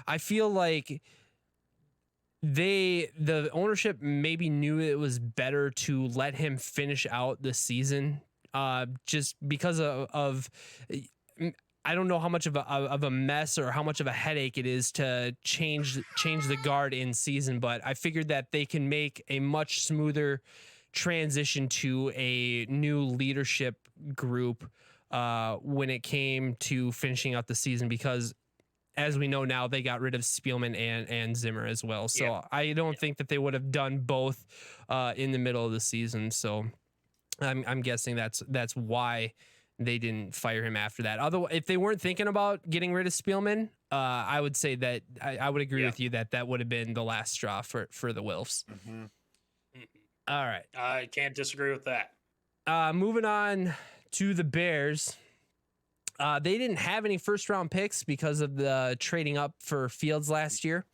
I feel like the ownership maybe knew it was better to let him finish out the season just because of I don't know how much of a mess or how much of a headache it is to change the guard in season, but I figured that they can make a much smoother transition to a new leadership group when it came to finishing out the season, because as we know now, they got rid of Spielman and Zimmer as well. So I don't think that they would have done both in the middle of the season. So I'm guessing that's why they didn't fire him after that. Otherwise, if they weren't thinking about getting rid of Spielman, I would say that I would agree with you that would have been the last straw for the Wilfs. All right. I can't disagree with that. Moving on to the Bears. They didn't have any first round picks because of the trading up for Fields last year.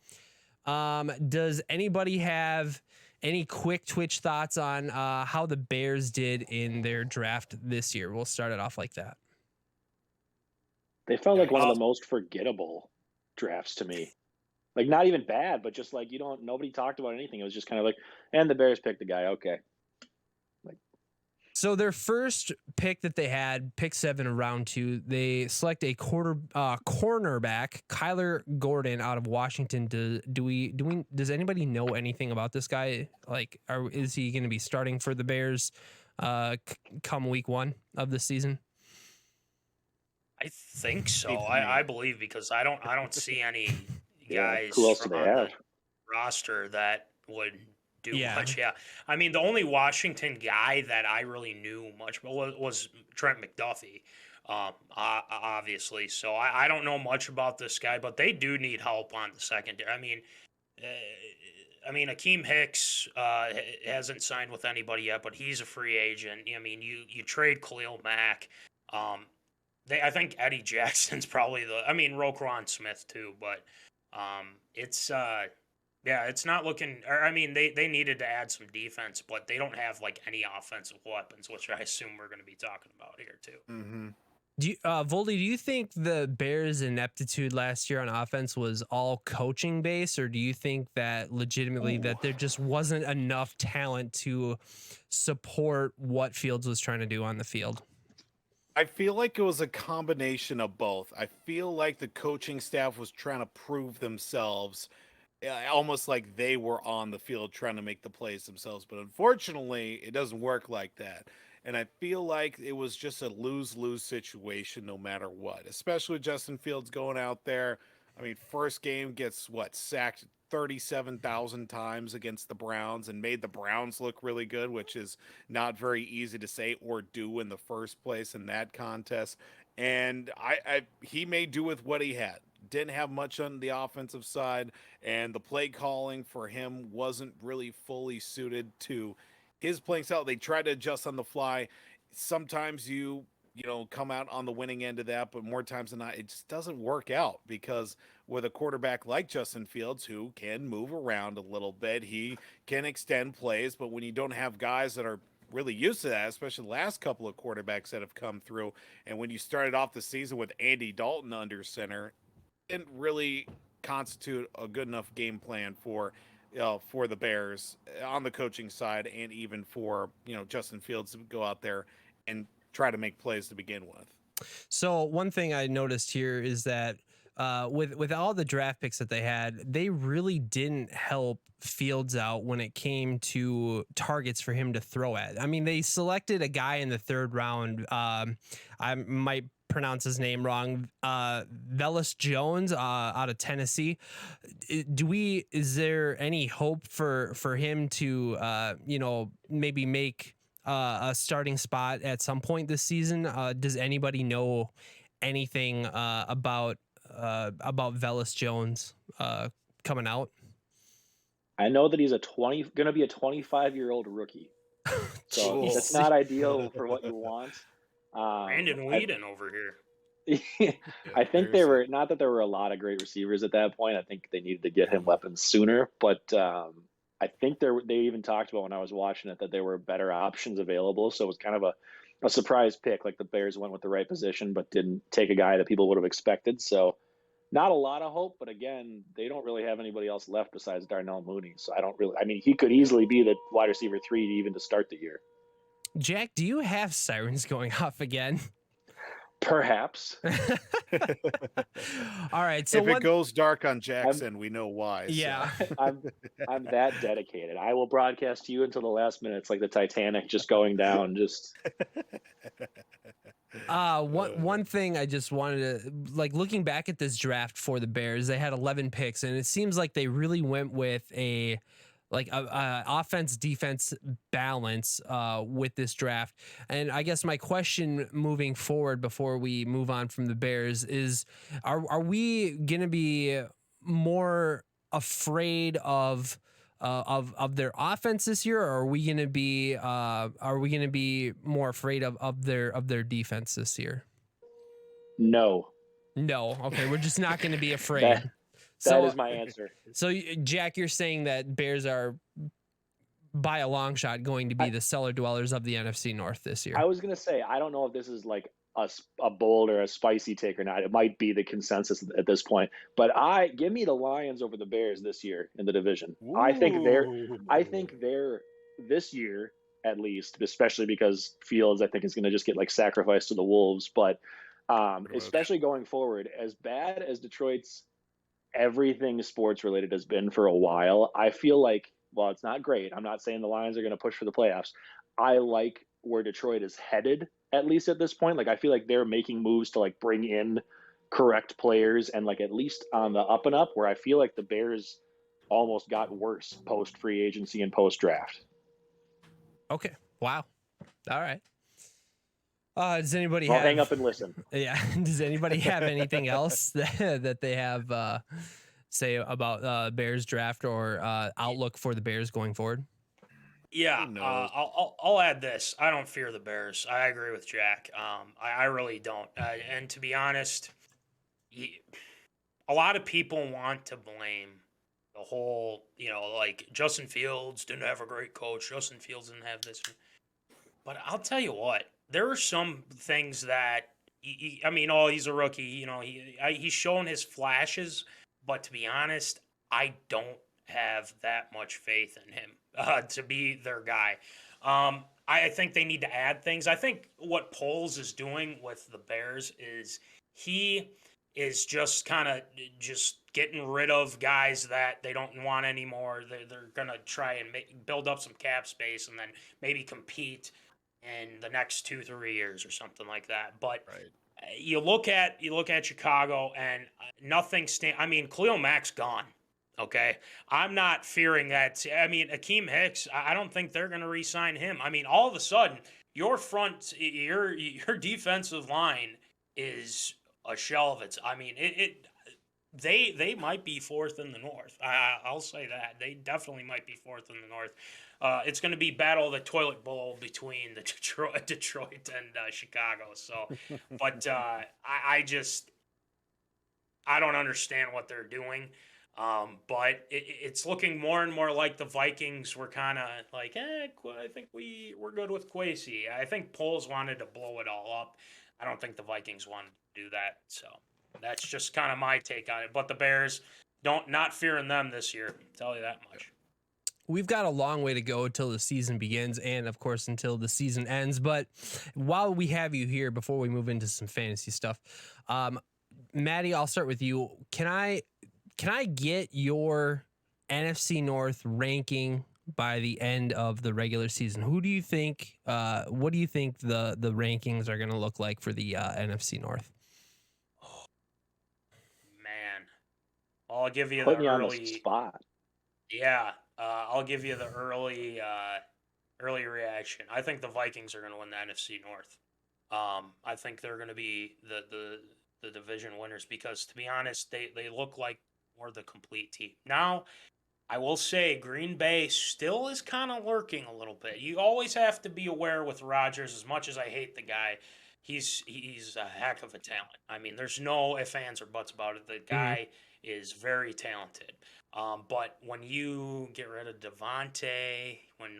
Does anybody have any quick twitch thoughts on how the Bears did in their draft this year? We'll start it off like that. They felt like one of the most forgettable drafts to me. Like, not even bad, but just like, nobody talked about anything. It was just kind of like, and the Bears picked the guy. Okay. So their first pick that they had, pick 7 of round 2, they select a cornerback, Kyler Gordon out of Washington. Does anybody know anything about this guy? Like, is he going to be starting for the Bears come week 1 of the season? I think so. I believe, because I don't see any guys who else do they on have? the roster that would do much. Yeah. I mean, the only Washington guy that I really knew much was Trent McDuffie, obviously. So I don't know much about this guy, but they do need help on the secondary. I mean, Akeem Hicks hasn't signed with anybody yet, but he's a free agent. I mean, you trade Khalil Mack. I think Eddie Jackson's probably Roquan Smith too, but it's not looking. They needed to add some defense, but they don't have like any offensive weapons, which I assume we're going to be talking about here too. Mm-hmm. Voldy, do you think the Bears' ineptitude last year on offense was all coaching based, or do you think that legitimately that there just wasn't enough talent to support what Fields was trying to do on the field? I feel like it was a combination of both. I feel like the coaching staff was trying to prove themselves, almost like they were on the field trying to make the plays themselves. But unfortunately, it doesn't work like that. And I feel like it was just a lose-lose situation no matter what, especially with Justin Fields going out there. I mean, first game gets, sacked 37,000 times against the Browns and made the Browns look really good, which is not very easy to say or do in the first place in that contest. And he may do with what he had. Didn't have much on the offensive side, and the play calling for him wasn't really fully suited to his playing style. They tried to adjust on the fly. Sometimes you come out on the winning end of that, but more times than not, it just doesn't work out because with a quarterback like Justin Fields, who can move around a little bit, he can extend plays, but when you don't have guys that are really used to that, especially the last couple of quarterbacks that have come through, and when you started off the season with Andy Dalton under center, it didn't really constitute a good enough game plan for the Bears on the coaching side, and even for Justin Fields to go out there and try to make plays to begin with. So one thing I noticed here is that with all the draft picks that they had, they really didn't help Fields out when it came to targets for him to throw at. I mean, they selected a guy in the third round. I might pronounce his name wrong. Velus Jones out of Tennessee. Is there any hope for him to maybe make a starting spot at some point this season? Does anybody know anything about Velus Jones coming out? I know that he's going to be a 25-year-old rookie, so that's not ideal for what you want. Brandon Whedon over here. I think there were not that there were a lot of great receivers at that point. I think they needed to get him weapons sooner, but I think they even talked about when I was watching it that there were better options available. So it was kind of a surprise pick. Like the Bears went with the right position, but didn't take a guy that people would have expected. So not a lot of hope, but again, they don't really have anybody else left besides Darnell Mooney. So he could easily be the wide receiver 3 even to start the year. Jack, do you have sirens going off again? Perhaps. All right. So if it goes dark on Jackson, we know why. Yeah. So. I'm that dedicated. I will broadcast to you until the last minute. It's like the Titanic just going down. Just one thing I just wanted to, like, looking back at this draft for the Bears, they had 11 picks, and it seems like they really went with a offense defense balance with this draft. And I guess my question moving forward before we move on from the Bears is, are we gonna be more afraid of their offense this year, or are we gonna be more afraid of their defense this year? No. Okay, we're just not gonna be afraid. That is my answer. So, Jack, you're saying that Bears are, by a long shot, going to be the cellar dwellers of the NFC North this year. I was going to say, I don't know if this is like a bold or a spicy take or not. It might be the consensus at this point. But give me the Lions over the Bears this year in the division. Ooh. I think they're this year, at least, especially because Fields, I think, is going to just get like sacrificed to the Wolves. But especially going forward, as bad as Detroit's everything sports related has been for a while, I feel like, while it's not great, I'm not saying the Lions are going to push for the playoffs. I like where Detroit is headed, at least at this point. Like, I feel like they're making moves to like bring in correct players and like at least on the up and up, where I feel like the Bears almost got worse post free agency and post draft. Okay. Wow. All right. Does anybody I'll hang up and listen. Yeah. Does anybody have anything else that they have say about Bears draft or outlook for the Bears going forward? Yeah, I'll add this. I don't fear the Bears. I agree with Jack. I really don't. And to be honest, a lot of people want to blame the whole, like Justin Fields didn't have a great coach. Justin Fields didn't have this. But I'll tell you what. There are some things that, he's a rookie. He's shown his flashes, but to be honest, I don't have that much faith in him to be their guy. I think they need to add things. I think what Poles is doing with the Bears is he is just kind of just getting rid of guys that they don't want anymore. They're going to try and build up some cap space and then maybe compete in the next 2-3 years or something like that. But you look at Chicago and nothing Khalil Mack's gone. Okay. I'm not fearing that. Akeem Hicks, I don't think they're going to re-sign him. All of a sudden your defensive line is a shell of its. I mean, they might be fourth in the North. I'll say that they definitely might be fourth in the North. It's going to be battle of the toilet bowl between the Detroit and Chicago. So, but I don't understand what they're doing. But it's looking more and more like the Vikings were kind of like, I think we're good with Kwesi. I think Poles wanted to blow it all up. I don't think the Vikings wanted to do that. So that's just kind of my take on it. But the Bears, not fearing them this year. I'll tell you that much. We've got a long way to go until the season begins and, of course, until the season ends. But while we have you here, before we move into some fantasy stuff, Maddie, I'll start with you. Can I get your NFC North ranking by the end of the regular season? Who do you think? What do you think the rankings are going to look like for the NFC North? Oh, man, I'll give you Put the me early on the spot. Yeah, I'll give you the early reaction. I think the Vikings are going to win the NFC North. I think they're going to be the division winners because, to be honest, they look like more the complete team. Now, I will say Green Bay still is kind of lurking a little bit. You always have to be aware with Rodgers. As much as I hate the guy, he's a heck of a talent. I mean, there's no ifs, ands, or buts about it. The guy is very talented. But when you get rid of Devontae, when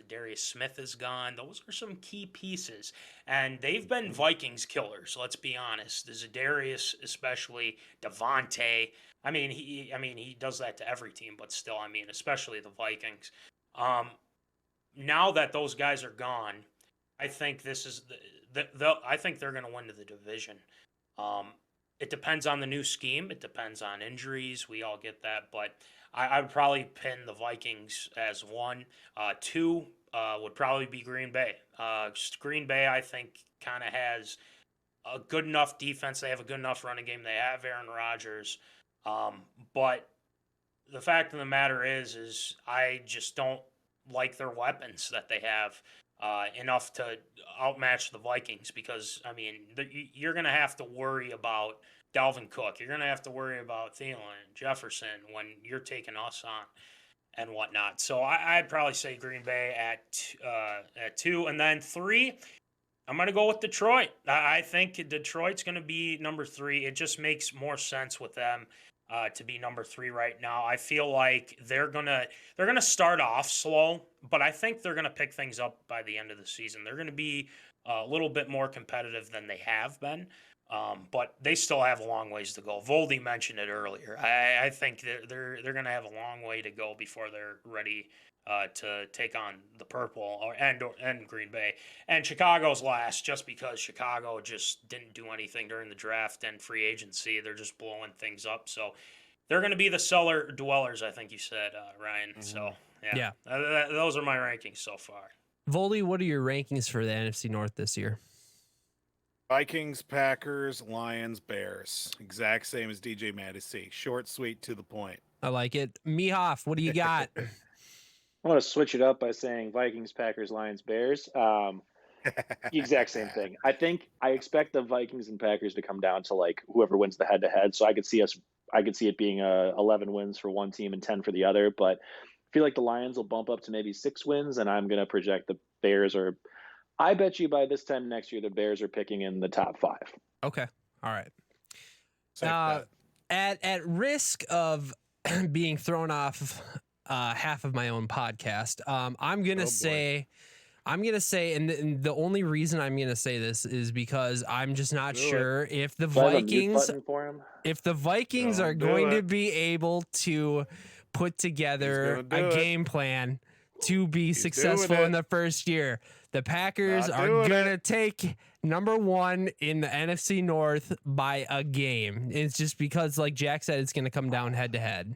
Darius Smith is gone, those are some key pieces. And they've been Vikings killers, let's be honest. Darius, especially Devontae. I mean, he does that to every team, but still, I mean, especially the Vikings. Now that those guys are gone, I think this is I think they're going to win to the division. It depends on the new scheme. It depends on injuries. We all get that, but I would probably pin the Vikings as 1. 2 would probably be Green Bay. Green Bay, I think, kind of has a good enough defense. They have a good enough running game. They have Aaron Rodgers. But the fact of the matter is I just don't like their weapons that they have enough to outmatch the Vikings because, I mean, you're going to have to worry about Dalvin Cook. You're going to have to worry about Thielen and Jefferson when you're taking us on and whatnot. So I'd probably say Green Bay at 2. And then 3, I'm going to go with Detroit. I think Detroit's going to be number 3. It just makes more sense with them to be number 3 right now. I feel like they're gonna start off slow, but I think they're gonna pick things up by the end of the season. They're gonna be a little bit more competitive than they have been, but they still have a long ways to go. Voldy mentioned it earlier. I think they're gonna have a long way to go before they're ready to take on the purple and Green Bay. And Chicago's last just because Chicago just didn't do anything during the draft and free agency. They're just blowing things up. So they're going to be the cellar dwellers, I think you said, Ryan. Mm-hmm. So, yeah. Those are my rankings so far. Voldy, what are your rankings for the NFC North this year? Vikings, Packers, Lions, Bears. Exact same as DJ Madison. Short, sweet, to the point. I like it. Mihoff, what do you got? I'm going to switch it up by saying Vikings, Packers, Lions, Bears. The exact same thing. I expect the Vikings and Packers to come down to like whoever wins the head-to-head. So I could see it being 11 wins for one team and 10 for the other. But I feel like the Lions will bump up to maybe 6 wins, and I'm going to project the Bears are. I bet you by this time next year the Bears are picking in the top 5. Okay, all right. At risk of being thrown off half of my own podcast, I'm gonna say, and the only reason I'm gonna say this is because I'm just not sure if the Vikings are going to be able to put together a game plan to be successful in the first year. The Packers are gonna take number 1 in the NFC North by a game. It's just because, like Jack said, it's gonna come down head to head.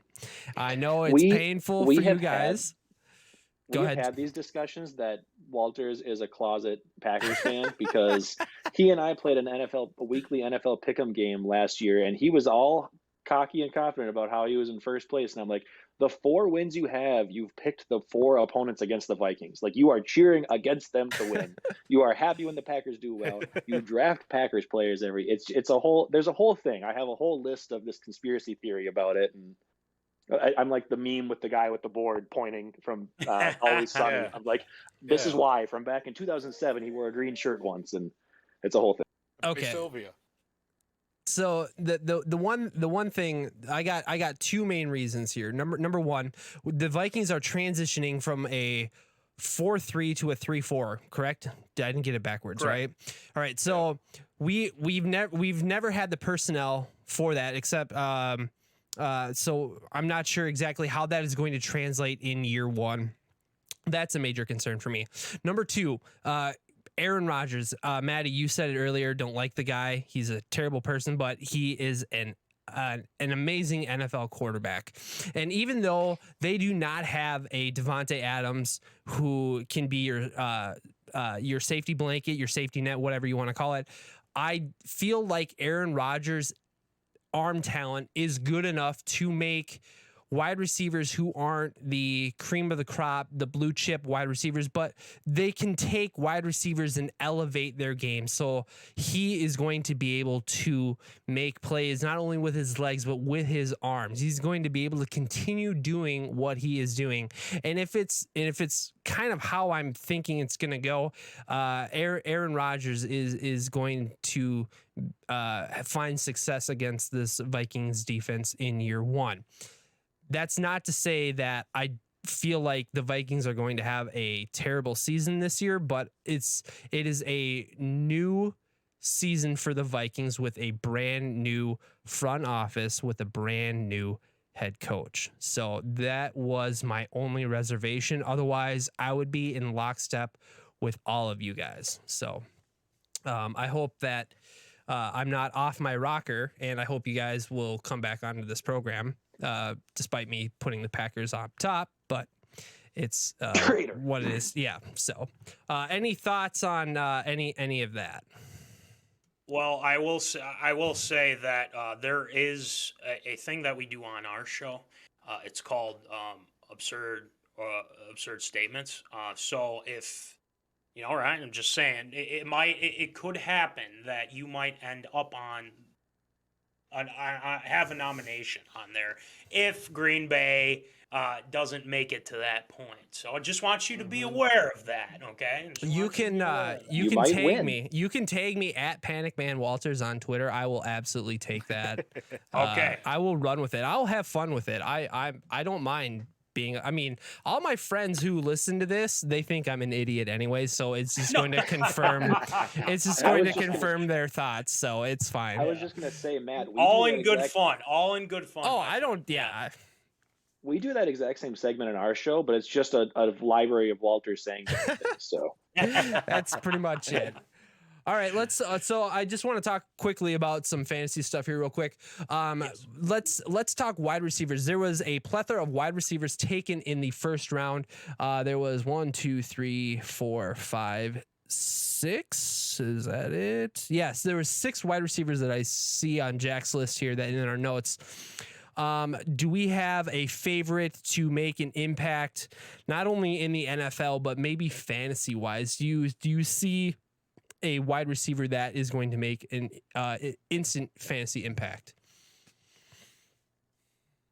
I know it's painful for you guys. We've had these discussions that Walters is a closet Packers fan because he and I played a weekly NFL pick'em game last year, and he was all cocky and confident about how he was in first place. And I'm like, the 4 wins you have, you've picked the 4 opponents against the Vikings. Like, you are cheering against them to win. You are happy when the Packers do well. You draft Packers players it's a whole, there's a whole thing. I have a whole list of this conspiracy theory about it, and I'm like the meme with the guy with the board pointing from Always Sunny. Yeah. I'm like, this is why. From back in 2007, he wore a green shirt once, and it's a whole thing. Okay. Sylvia. So the one thing I got 2 main reasons here. Number one, the Vikings are transitioning from a 4-3 to a 3-4. Correct? I didn't get it backwards, Correct. right? All right. So we've never had the personnel for that, except so I'm not sure exactly how that is going to translate in year 1. That's a major concern for me. Number 2, Aaron Rodgers. Maddie, you said it earlier. Don't like the guy. He's a terrible person, but he is an amazing NFL quarterback. And even though they do not have a Devontae Adams who can be your safety blanket, your safety net, whatever you want to call it, I feel like Aaron Rodgers' arm talent is good enough to make wide receivers who aren't the cream of the crop, the blue chip wide receivers, but they can take wide receivers and elevate their game. So he is going to be able to make plays not only with his legs, but with his arms. He's going to be able to continue doing what he is doing. And if it's kind of how I'm thinking it's going to go, Aaron Rodgers is going to find success against this Vikings defense in year 1. That's not to say that I feel like the Vikings are going to have a terrible season this year, but it is a new season for the Vikings with a brand new front office with a brand new head coach. So that was my only reservation. Otherwise, I would be in lockstep with all of you guys. So I hope that I'm not off my rocker, and I hope you guys will come back onto this program. Despite me putting the Packers on top, but it's what it is. Yeah. So, any thoughts on any of that? Well, I will say that there is a thing that we do on our show. It's called absurd statements. So if all right, I'm just saying it could happen that you might end up on. I have a nomination on there if Green Bay doesn't make it to that point. So I just want you to be aware of that, okay? You can tag win. Me. You can tag me at Panic Man Walters on Twitter. I will absolutely take that. Okay. I will run with it. I'll have fun with it. I don't mind being. I mean, all my friends who listen to this, they think I'm an idiot anyway. So it's just going to confirm. It's just going to confirm their thoughts. So it's fine. I was just gonna say, Matt. All in good fun. All in good fun. Oh, I don't. Yeah. We do that exact same segment in our show, but it's just a library of Walters saying things. So that's pretty much it. All right, let's. So I just want to talk quickly about some fantasy stuff here, real quick. Yes. Let's talk wide receivers. There was a plethora of wide receivers taken in the first round. There was 1, 2, 3, 4, 5, 6. Is that it? Yes, there was 6 wide receivers that I see on Jack's list here that in our notes. Do we have a favorite to make an impact, not only in the NFL but maybe fantasy wise? Do you see a wide receiver that is going to make an instant fantasy impact?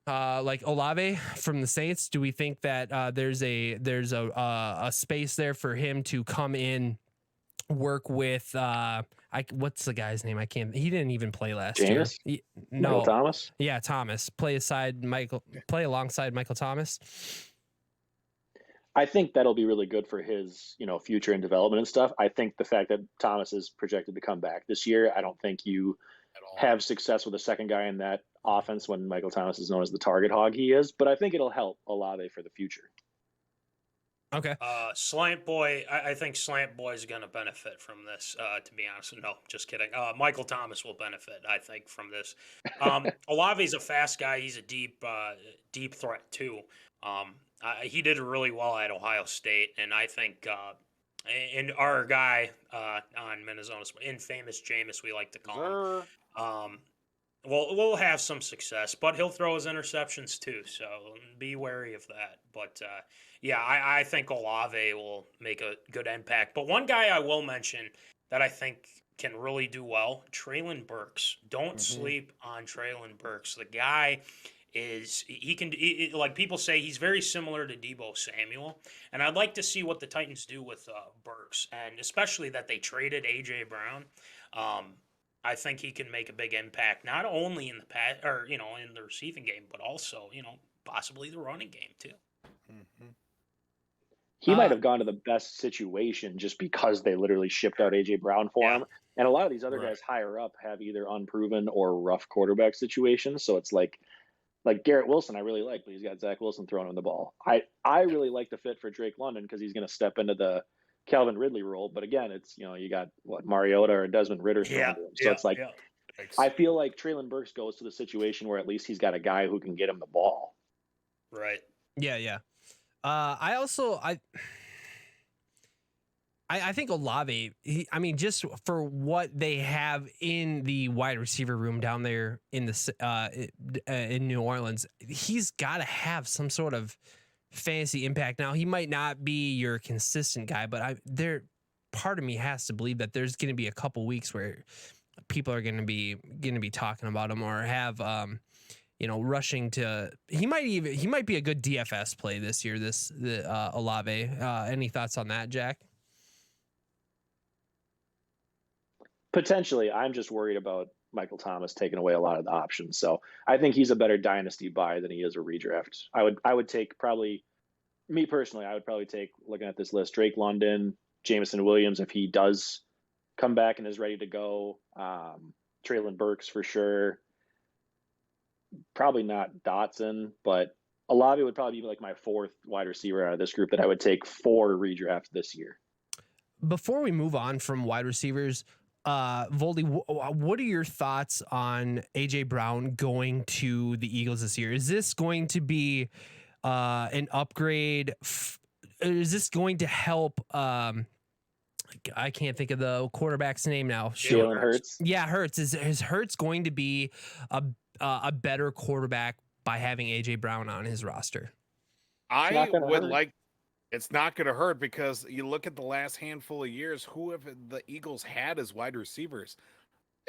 Like Olave from the Saints, do we think that there's a space there for him to come in, work with what's the guy's name? He didn't even play last year. No, Michael Thomas. Yeah, Thomas. Play alongside Michael Thomas. I think that'll be really good for his, future and development and stuff. I think the fact that Thomas is projected to come back this year, I don't think you have success with a second guy in that offense when Michael Thomas is known as the target hog he is. But I think it'll help Olave for the future. Okay. Slant Boy, I think Slant Boy is going to benefit from this, to be honest. No, just kidding. Michael Thomas will benefit, I think, from this. Olave's a fast guy. He's a deep threat, too. He did really well at Ohio State, and I think and our guy on Minnesota, infamous Jameis, we like to call him. we'll have some success, but he'll throw his interceptions too, so be wary of that. But yeah, I think Olave will make a good impact. But one guy I will mention that I think can really do well, Traylon Burks. Don't sleep on Traylon Burks. The guy is he can like people say he's very similar to Debo Samuel, and I'd like to see what the Titans do with Burks, and especially that they traded AJ Brown. Um, I think he can make a big impact, not only in the pass or in the receiving game, but also possibly the running game too. Mm-hmm. He might have gone to the best situation just because they literally shipped out AJ Brown for him. And a lot of these other guys higher up have either unproven or rough quarterback situations. So it's like Garrett Wilson, I really like, but he's got Zach Wilson throwing him the ball. I really like the fit for Drake London because he's going to step into the Calvin Ridley role. But again, it's, you got Mariota or Desmond Ritter throwing to him. So it's like, I feel like Traylon Burks goes to the situation where at least he's got a guy who can get him the ball. Right. Yeah. I think Olave, just for what they have in the wide receiver room down there in New Orleans, he's got to have some sort of fantasy impact. Now, he might not be your consistent guy, but part of me has to believe that there's going to be a couple weeks where people are going to be talking about him or have rushing to. He might be a good DFS play this year. Olave. Any thoughts on that, Jack? Potentially. I'm just worried about Michael Thomas taking away a lot of the options. So I think he's a better dynasty buy than he is a redraft. I would take probably, me personally, I would probably take, looking at this list, Drake London, Jameson Williams if he does come back and is ready to go. Traylon Burks for sure. Probably not Dotson, but Olave would probably be like my fourth wide receiver out of this group that I would take for redraft this year. Before we move on from wide receivers, Voldy, what are your thoughts on AJ Brown going to the Eagles this year? Is this going to be an upgrade? Is this going to help? I can't think of the quarterback's name now. Jalen Hurts. Yeah, Hurts. Is Hurts going to be a better quarterback by having AJ Brown on his roster? I would like. It's not going to hurt because you look at the last handful of years, who have the Eagles had as wide receivers?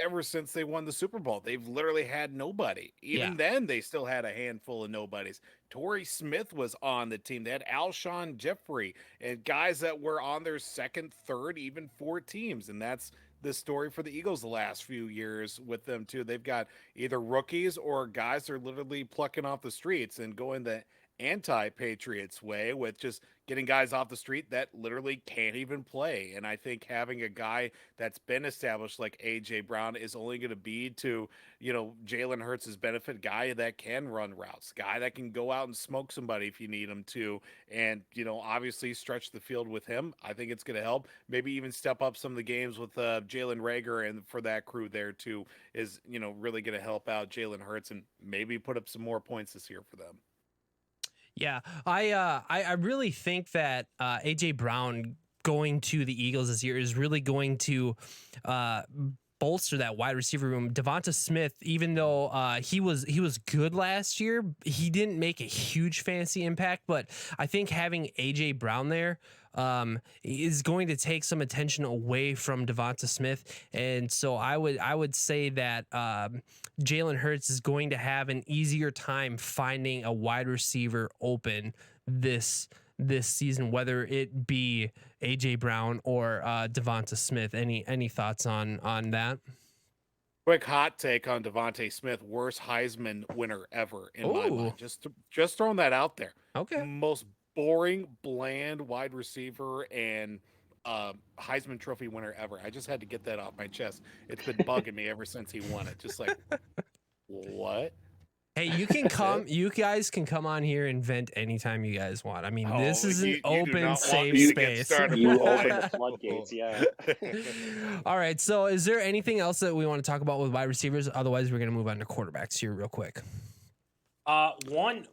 Ever since they won the Super Bowl, they've literally had nobody. Even then, they still had a handful of nobodies. Torrey Smith was on the team. They had Alshon Jeffrey and guys that were on their second, third, even fourth teams. And that's the story for the Eagles the last few years with them, too. They've got either rookies or guys that are literally plucking off the streets and going the anti-Patriots way with just getting guys off the street that literally can't even play. And I think having a guy that's been established like AJ Brown is only going to be to, Jalen Hurts' benefit, guy that can run routes, guy that can go out and smoke somebody if you need him to. And, obviously stretch the field with him. I think it's going to help. Maybe even step up some of the games with Jalen Reagor and for that crew there too is, really going to help out Jalen Hurts and maybe put up some more points this year for them. Yeah, I really think that AJ Brown going to the Eagles this year is really going to bolster that wide receiver room. Devonta Smith, even though he was good last year, he didn't make a huge fantasy impact. But I think having AJ Brown there is going to take some attention away from Devonta Smith, and so I would say that Jalen Hurts is going to have an easier time finding a wide receiver open this season, whether it be AJ Brown or Devonta Smith. Any thoughts on that? Quick hot take on Devonta Smith, worst Heisman winner ever in my mind. Just throwing that out there. Okay. Most boring, bland wide receiver and Heisman Trophy winner ever. I just had to get that off my chest. It's been bugging me ever since he won it. Just like, what? Hey, you guys can come on here and vent anytime you guys want. I mean, this is an open, safe space. You open the floodgates, yeah. All right. So is there anything else that we want to talk about with wide receivers? Otherwise, we're going to move on to quarterbacks here real quick. One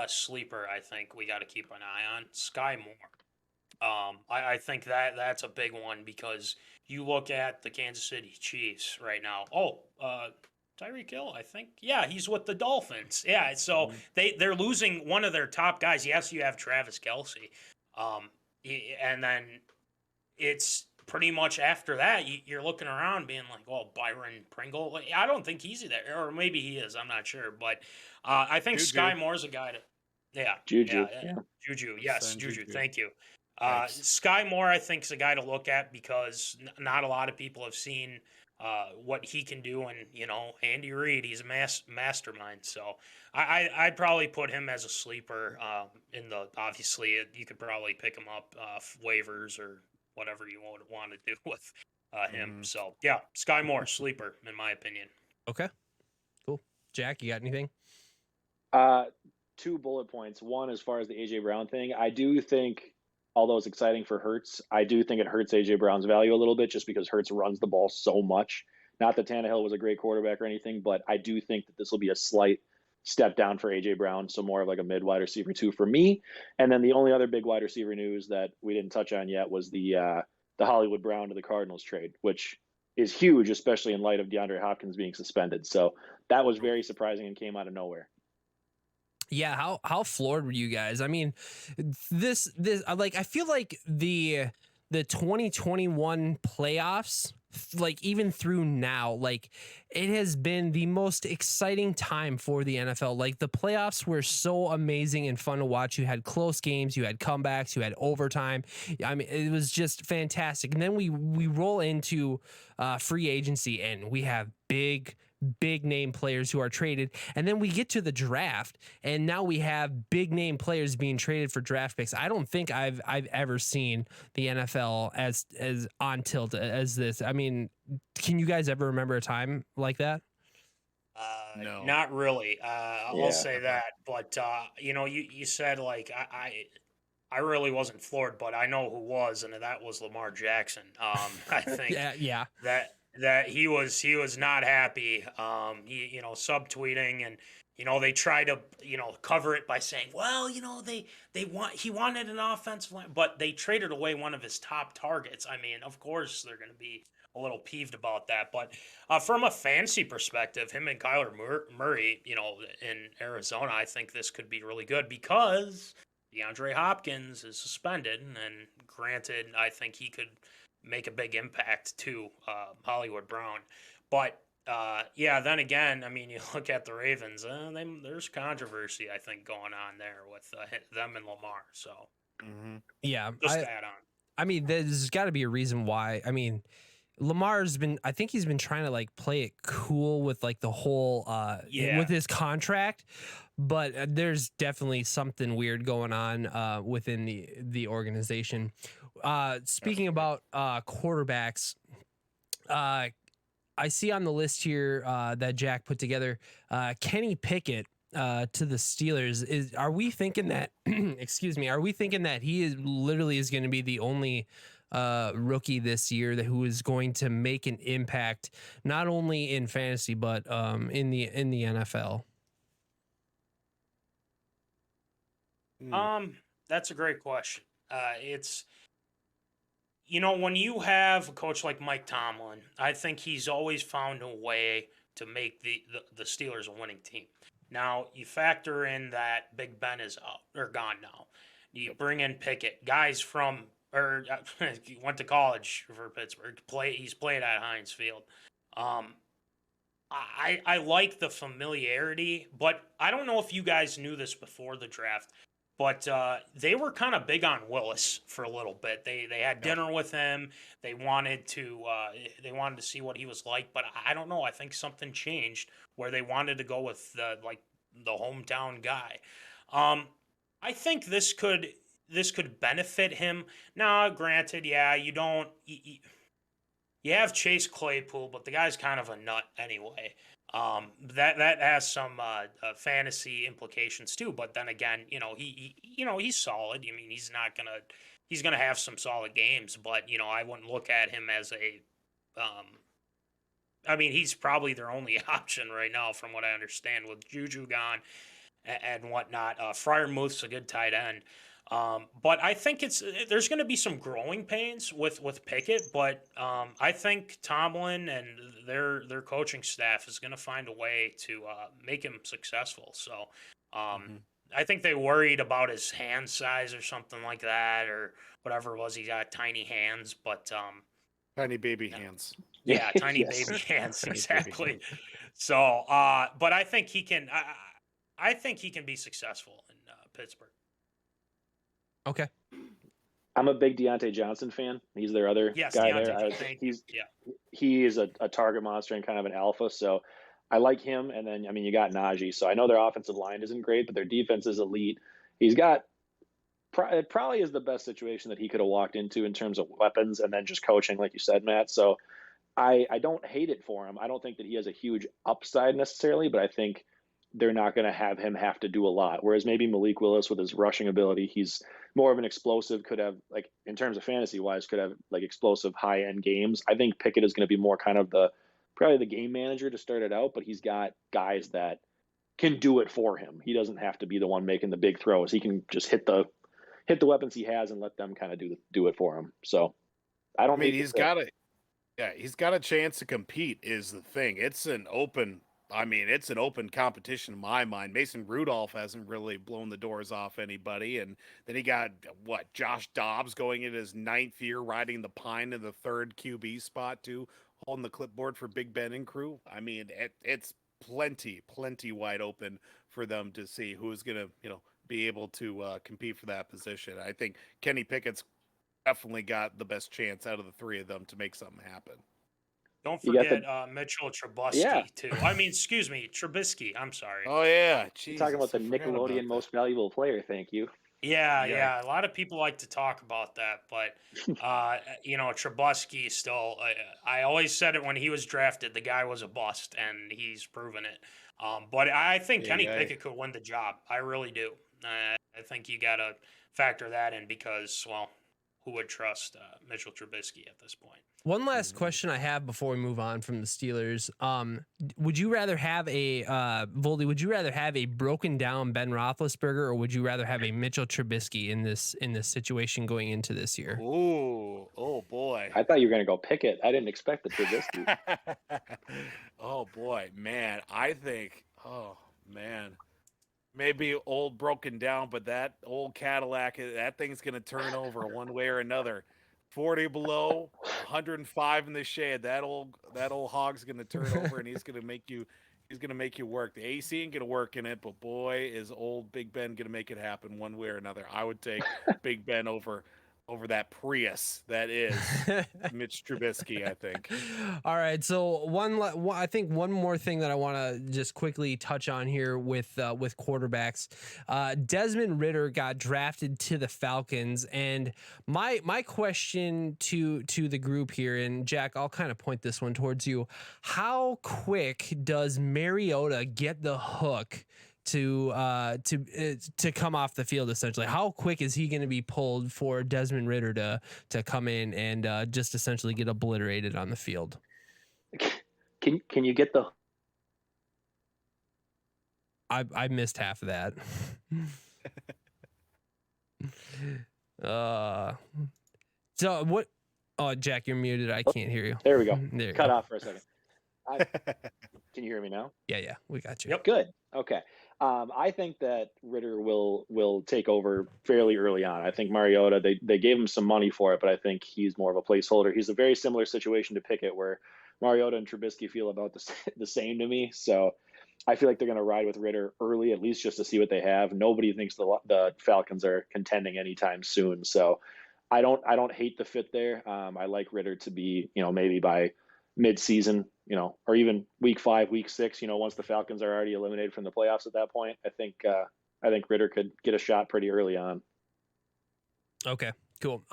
sleeper I think we got to keep an eye on, Sky Moore. I think that's a big one because you look at the Kansas City Chiefs right now. Tyreek Hill, I think. Yeah, he's with the Dolphins. Yeah, so they're losing one of their top guys. Yes, you have Travis Kelce, and then it's pretty much after that you're looking around being like, well, Byron Pringle. Like, I don't think he's there, or maybe he is. I'm not sure, but I think Juju. Sky Moore's a guy to. Yeah, Juju. yeah, Yeah. Juju. Yes, Juju. Juju. Thank you. Thanks. Sky Moore, I think, is a guy to look at because not a lot of people have seen what he can do, and Andy Reid, he's a mastermind. So I'd probably put him as a sleeper. In the obviously, you could probably pick him up waivers or whatever you would want to do with him. So yeah, Sky Moore, sleeper in my opinion. Okay, cool. Jack, you got anything? 2 bullet points. One, as far as the AJ Brown thing, I do think, although it's exciting for Hurts, I do think it hurts AJ Brown's value a little bit just because Hurts runs the ball so much. Not that Tannehill was a great quarterback or anything, but I do think that this will be a slight step down for AJ Brown, so more of like a mid wide receiver 2 for me. And then the only other big wide receiver news that we didn't touch on yet was the Hollywood Brown to the Cardinals trade, which is huge, especially in light of DeAndre Hopkins being suspended. So that was very surprising and came out of nowhere. Yeah, how floored were you guys? I mean, this like I feel like the 2021 playoffs, like even through now, like it has been the most exciting time for the NFL. Like the playoffs were so amazing and fun to watch. You had close games, you had comebacks, you had overtime. I mean, it was just fantastic. And then we roll into free agency and we have big name players who are traded, and then we get to the draft and now we have big name players being traded for draft picks. I don't think I've ever seen the NFL as on tilt as this. I mean, can you guys ever remember a time like that? No. Not really. Yeah. I'll say that, but you said like I really wasn't floored, but I know who was, and that was Lamar Jackson. I think yeah. that he was not happy. He subtweeting, and they try to cover it by saying, well, he wanted an offensive line, but they traded away one of his top targets. I mean, of course they're going to be a little peeved about that, but from a fantasy perspective, him and Kyler Murray, in Arizona, I think this could be really good because DeAndre Hopkins is suspended, and granted, I think he could make a big impact to Hollywood Brown. But then again, I mean, you look at the Ravens, there's controversy, I think, going on there with them and Lamar. So, yeah, just to add on. I mean, there's got to be a reason why. I mean, I think he's been trying to like play it cool with like the whole with his contract, but there's definitely something weird going on within the organization. Speaking about quarterbacks, I see on the list here that Jack put together, Kenny Pickett to the Steelers. Are we thinking that? Excuse me. Are we thinking that he is going to be the only rookie this year who is going to make an impact not only in fantasy but in the NFL? That's a great question. It's when you have a coach like Mike Tomlin, I think he's always found a way to make the Steelers a winning team. Now, you factor in that Big Ben is out or gone now. You bring in Pickett, guys he went to college for Pittsburgh. He's played at Heinz Field. I like the familiarity, but I don't know if you guys knew this before the draft. But they were kind of big on Willis for a little bit. They had dinner with him. They wanted to see what he was like. But I don't know. I think something changed where they wanted to go with the hometown guy. I think this could benefit him. Now, granted, yeah, you have Chase Claypool, but the guy's kind of a nut anyway. That has some fantasy implications too. But then again, he's solid. I mean, he's gonna have some solid games, but I wouldn't look at him as a. I mean, he's probably their only option right now, from what I understand, with Juju gone and whatnot. Freiermuth's a good tight end. But I think there's going to be some growing pains with Pickett, but I think Tomlin and their coaching staff is going to find a way to make him successful. So I think they worried about his hand size or something like that, or whatever it was. He got tiny hands, but Tiny baby hands. yeah, tiny Yes. baby hands, Tiny baby exactly. hands. So, but I think he can. I think he can be successful in Pittsburgh. Okay. I'm a big Deontay Johnson fan. He's their other Yes, guy Deontay there. Johnson. He is a target monster and kind of an alpha. So I like him. And then, I mean, you got Najee. So I know their offensive line isn't great, but their defense is elite. He's got it probably is the best situation that he could have walked into in terms of weapons and then just coaching, like you said, Matt. So I don't hate it for him. I don't think that he has a huge upside necessarily, but I think they're not going to have him have to do a lot. Whereas maybe Malik Willis with his rushing ability, he's more of an explosive, could have, like, in terms of fantasy wise, could have like explosive high end games. I think Pickett is going to be more kind of probably the game manager to start it out, but he's got guys that can do it for him. He doesn't have to be the one making the big throws. He can just hit the weapons he has and let them kind of do it for him. So I don't mean, he's got a chance to compete is the thing. It's an open competition in my mind. Mason Rudolph hasn't really blown the doors off anybody. And then he got, Josh Dobbs going in his 9th year, riding the pine in the 3rd QB spot too, holding the clipboard for Big Ben and crew. I mean, it's plenty wide open for them to see who's going to, be able to compete for that position. I think Kenny Pickett's definitely got the best chance out of the 3 of them to make something happen. Don't forget Mitchell Trubisky too. I mean, excuse me, Trubisky. I'm sorry. Oh yeah, Jesus, talking about the Nickelodeon most valuable player. Thank you. Yeah. A lot of people like to talk about that, but Trubisky still. I always said it when he was drafted. The guy was a bust, and he's proven it. But I think Kenny Pickett could win the job. I really do. I think you got to factor that in because, well, who would trust Mitchell Trubisky at this point? One last question I have before we move on from the Steelers. Would you rather have Voldy, would you rather have a broken down Ben Roethlisberger, or would you rather have a Mitchell Trubisky in this situation going into this year? Oh boy. I thought you were going to go Pickett. I didn't expect the Trubisky. Oh boy, man. I think, maybe old broken down, but that old Cadillac, that thing's going to turn over one way or another. 40 below, 105 in the shade. That old hog's going to turn over, and he's going to make you work. The AC ain't going to work in it, but boy, is old Big Ben going to make it happen one way or another. I would take Big Ben over that Prius that is Mitch Trubisky, I think. All right, so I think one more thing that I want to just quickly touch on here with quarterbacks. Desmond Ridder got drafted to the Falcons, and my question to the group here, and Jack, I'll kind of point this one towards you. How quick does Mariota get the hook to come off the field? Essentially, how quick is he going to be pulled for Desmond Ridder to come in and just essentially get obliterated on the field? Can you get the? I missed half of that. So what? Oh, Jack, you're muted. I can't hear you. There we go. There you Cut go. off for a second. Can you hear me now? Yeah, we got you. Yep. Good. Okay. I think that Ridder will take over fairly early on. I think Mariota, they gave him some money for it, but I think he's more of a placeholder. He's a very similar situation to Pickett, where Mariota and Trubisky feel about the same to me. So I feel like they're going to ride with Ridder early, at least just to see what they have. Nobody thinks the Falcons are contending anytime soon. So I don't hate the fit there. I like Ridder to be, maybe by mid-season, or even week 5, week 6, once the Falcons are already eliminated from the playoffs at that point. I think Ridder could get a shot pretty early on. Okay, cool.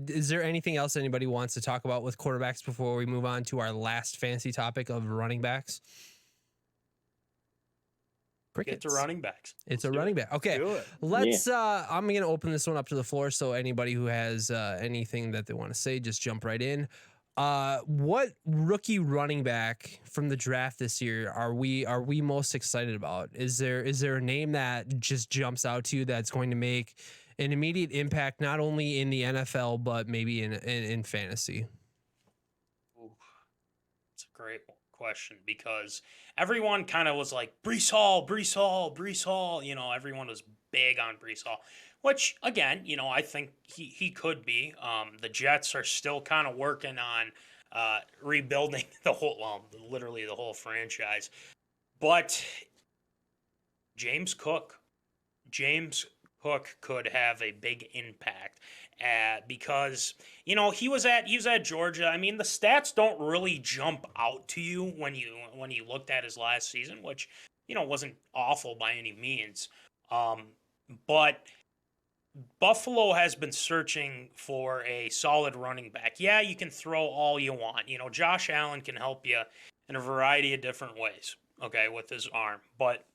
Is there anything else anybody wants to talk about with quarterbacks before we move on to our last fancy topic of running backs? Get to running backs. It's a running back. Okay, let's. I'm going to open this one up to the floor, so anybody who has anything that they want to say, just jump right in. What rookie running back from the draft this year are we most excited about? Is there a name that just jumps out to you that's going to make an immediate impact not only in the NFL but maybe in fantasy? Ooh, it's a great question because everyone kind of was like Brees Hall, Brees Hall, Brees Hall. You know, everyone was big on Brees Hall, which again, you know, I think he could be. The Jets are still kind of working on rebuilding the whole, well, literally the whole franchise. But James Cook, James Cook could have a big impact because you know he was at Georgia. I mean, the stats don't really jump out to you when you looked at his last season, which you know wasn't awful by any means. But Buffalo has been searching for a solid running back. Yeah, you can throw all you want. You know, Josh Allen can help you in a variety of different ways, okay, with his arm. But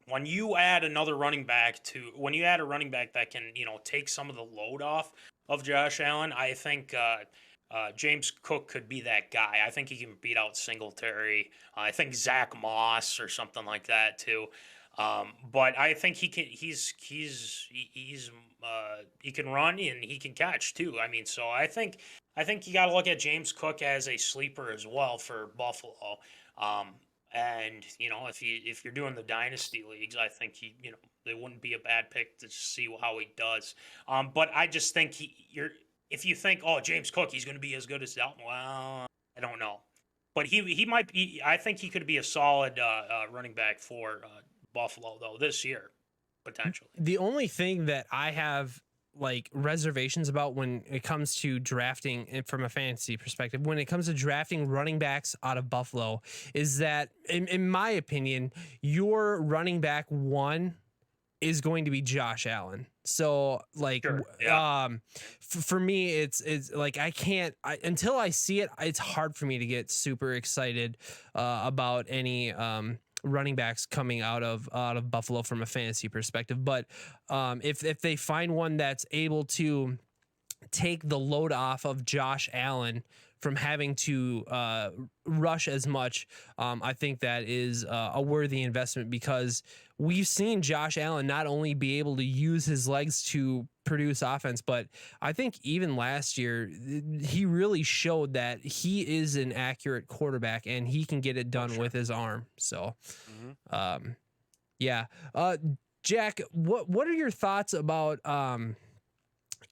when you add a running back that can, you know, take some of the load off of Josh Allen, I think James Cook could be that guy. I think he can beat out Singletary. I think Zach Moss or something like that too. But I think he can. He can run and he can catch too. I mean, so I think you got to look at James Cook as a sleeper as well for Buffalo. And you know, if you're doing the dynasty leagues, I think it wouldn't be a bad pick to see how he does. But I just think if you think, oh, James Cook, he's going to be as good as Dalton. Well, I don't know, but he might be. I think he could be a solid running back for Buffalo though this year, potentially. The only thing that I have like reservations about when it comes to drafting from a fantasy perspective, when it comes to drafting running backs out of Buffalo, is that in my opinion, your running back one is going to be Josh Allen. So like, Sure, yeah. For me, it's like until I see it, it's hard for me to get super excited about any running backs coming out of Buffalo from a fantasy perspective. But if they find one that's able to take the load off of Josh Allen from having to rush as much, I think that is a worthy investment because we've seen Josh Allen not only be able to use his legs to produce offense, but I think even last year he really showed that he is an accurate quarterback and he can get it done with his arm. So, yeah. Jack, what are your thoughts about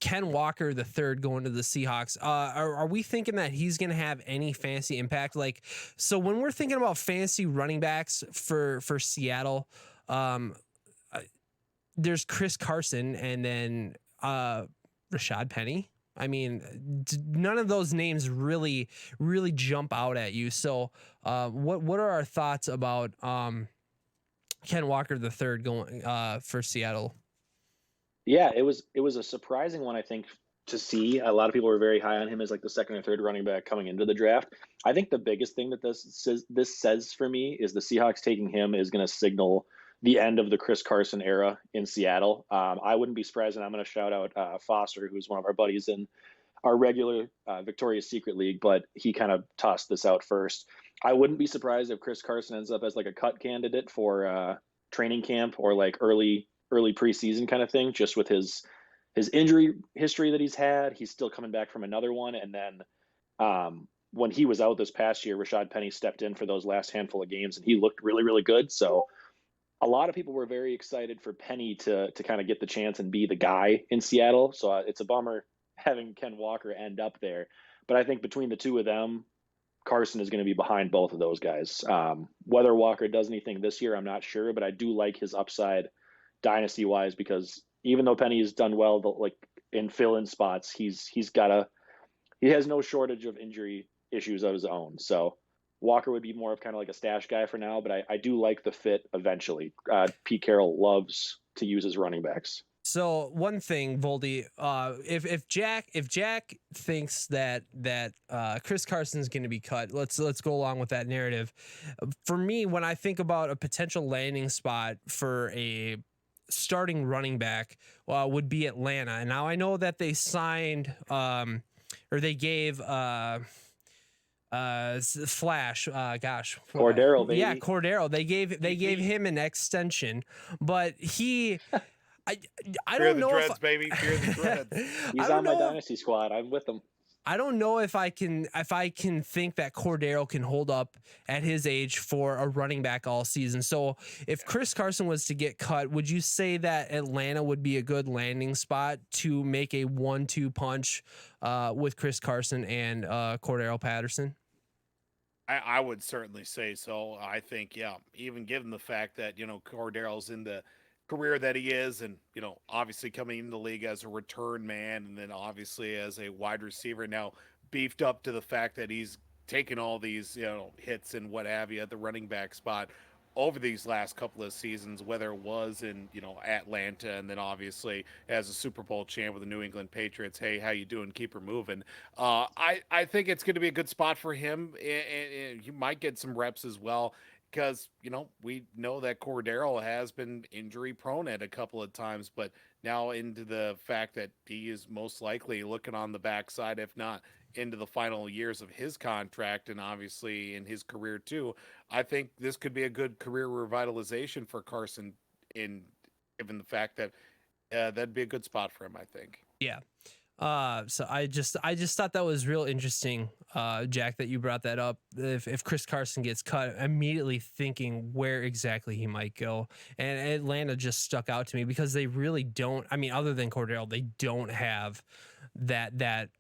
Ken Walker III going to the Seahawks? Are we thinking that he's going to have any fantasy impact? Like, so when we're thinking about fantasy running backs for Seattle, there's Chris Carson and then Rashad Penny. I mean, none of those names really jump out at you. So, what are our thoughts about Ken Walker III going for Seattle? Yeah, it was a surprising one, I think, to see. A lot of people were very high on him as like the second or third running back coming into the draft. I think the biggest thing that this says for me is the Seahawks taking him is going to signal the end of the Chris Carson era in Seattle. I wouldn't be surprised, and I'm going to shout out Foster, who's one of our buddies in our regular Victoria's Secret League, but he kind of tossed this out first. I wouldn't be surprised if Chris Carson ends up as like a cut candidate for training camp or like early preseason kind of thing, just with his injury history that he's had. He's still coming back from another one. And then when he was out this past year, Rashad Penny stepped in for those last handful of games and he looked really good. So a lot of people were very excited for Penny to kind of get the chance and be the guy in Seattle. So it's a bummer having Ken Walker end up there. But I think between the two of them, Carson is going to be behind both of those guys. Whether Walker does anything this year, I'm not sure, but I do like his upside dynasty wise, because even though Penny has done well, like in fill-in spots, he has no shortage of injury issues of his own. So Walker would be more of kind of like a stash guy for now, but I do like the fit eventually. Pete Carroll loves to use his running backs. So one thing, Voldy, if Jack thinks that Chris Carson's going to be cut, let's go along with that narrative. For me, when I think about a potential landing spot for a starting running back, would be Atlanta. And now I know that they signed or they gave Flash, Cordero, baby. yeah, Cordero. They gave him an extension, but I Fear don't the know dreads, baby. Fear the dreads. He's on my dynasty squad. I'm with him. I don't know if I can think that Cordero can hold up at his age for a running back all season. So if Chris Carson was to get cut, would you say that Atlanta would be a good landing spot to make a 1-2 punch with Chris Carson and Cordero Patterson? I would certainly say so. I think, yeah, even given the fact that, Cordero's in the career that he is, and, obviously coming into the league as a return man, and then obviously as a wide receiver now, beefed up to the fact that he's taken all these, hits and what have you at the running back spot over these last couple of seasons, whether it was in, Atlanta, and then obviously as a Super Bowl champ with the New England Patriots. Hey, how you doing? Keep her moving. I think it's going to be a good spot for him, and he might get some reps as well, because, we know that Cordero has been injury prone at a couple of times, but now into the fact that he is most likely looking on the backside, if not into the final years of his contract, and obviously in his career too. I think this could be a good career revitalization for Carson, given the fact that that'd be a good spot for him, I think. Yeah. So I just thought that was real interesting, Jack, that you brought that up. If Chris Carson gets cut, immediately thinking where exactly he might go, and Atlanta just stuck out to me because they really don't. I mean, other than Cordero, they don't have that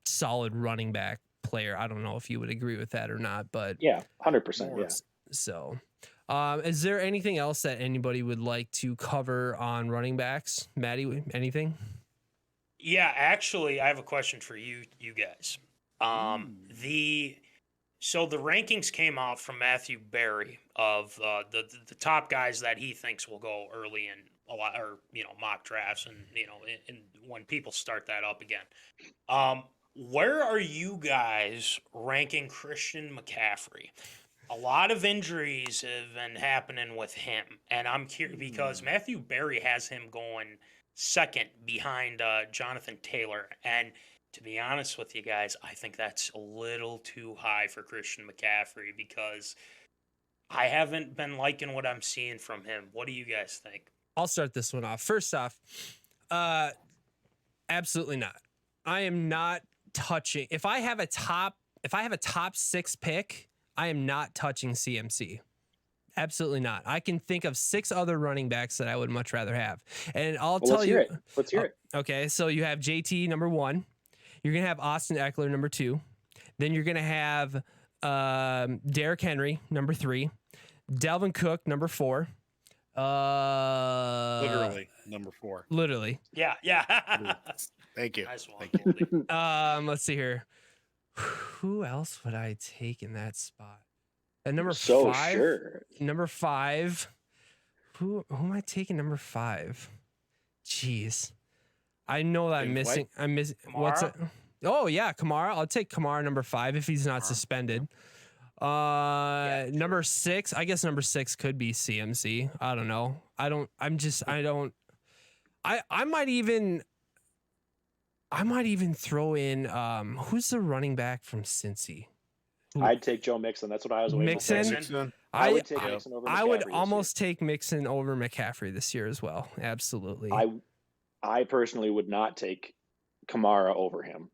solid running back player. I don't know if you would agree with that or not, but yeah, 100%. Yeah. So, is there anything else that anybody would like to cover on running backs? Maddie, anything? Yeah, actually, I have a question for you guys. The rankings came out from Matthew Berry of the top guys that he thinks will go early in a lot, or mock drafts, and and when people start that up again. Where are you guys ranking Christian McCaffrey? A lot of injuries have been happening with him, and I'm curious because Matthew Berry has him going second behind Jonathan Taylor. And to be honest with you guys, I think that's a little too high for Christian McCaffrey because I haven't been liking what I'm seeing from him. What do you guys think? I'll start this one off. First off, absolutely not. I am not touching. If I have a top 6 pick, I am not touching CMC. Absolutely not. I can think of 6 other running backs that I would much rather have. And I'll tell you. Let's hear it. Okay, so you have JT number 1. You're going to have Austin Eckler number 2. Then you're going to have Derrick Henry number 3. Dalvin Cook number 4. Literally number 4. Literally. Yeah. Thank you. Nice one. Thank you. Let's see here. Who else would I take in that spot? And number 5. Sure. Number 5. Who am I taking number 5? Jeez. I know that I'm missing. What's it? Oh yeah, Kamara. I'll take Kamara number 5 if he's not suspended. Number 6. I guess number 6 could be CMC. I don't know. I might even throw in who's the running back from Cincy? I'd take Joe Mixon. That's what I was waiting for. Mixon. I would take Mixon over McCaffrey. I would almost take Mixon over McCaffrey this year as well. Absolutely. I personally would not take Kamara over him,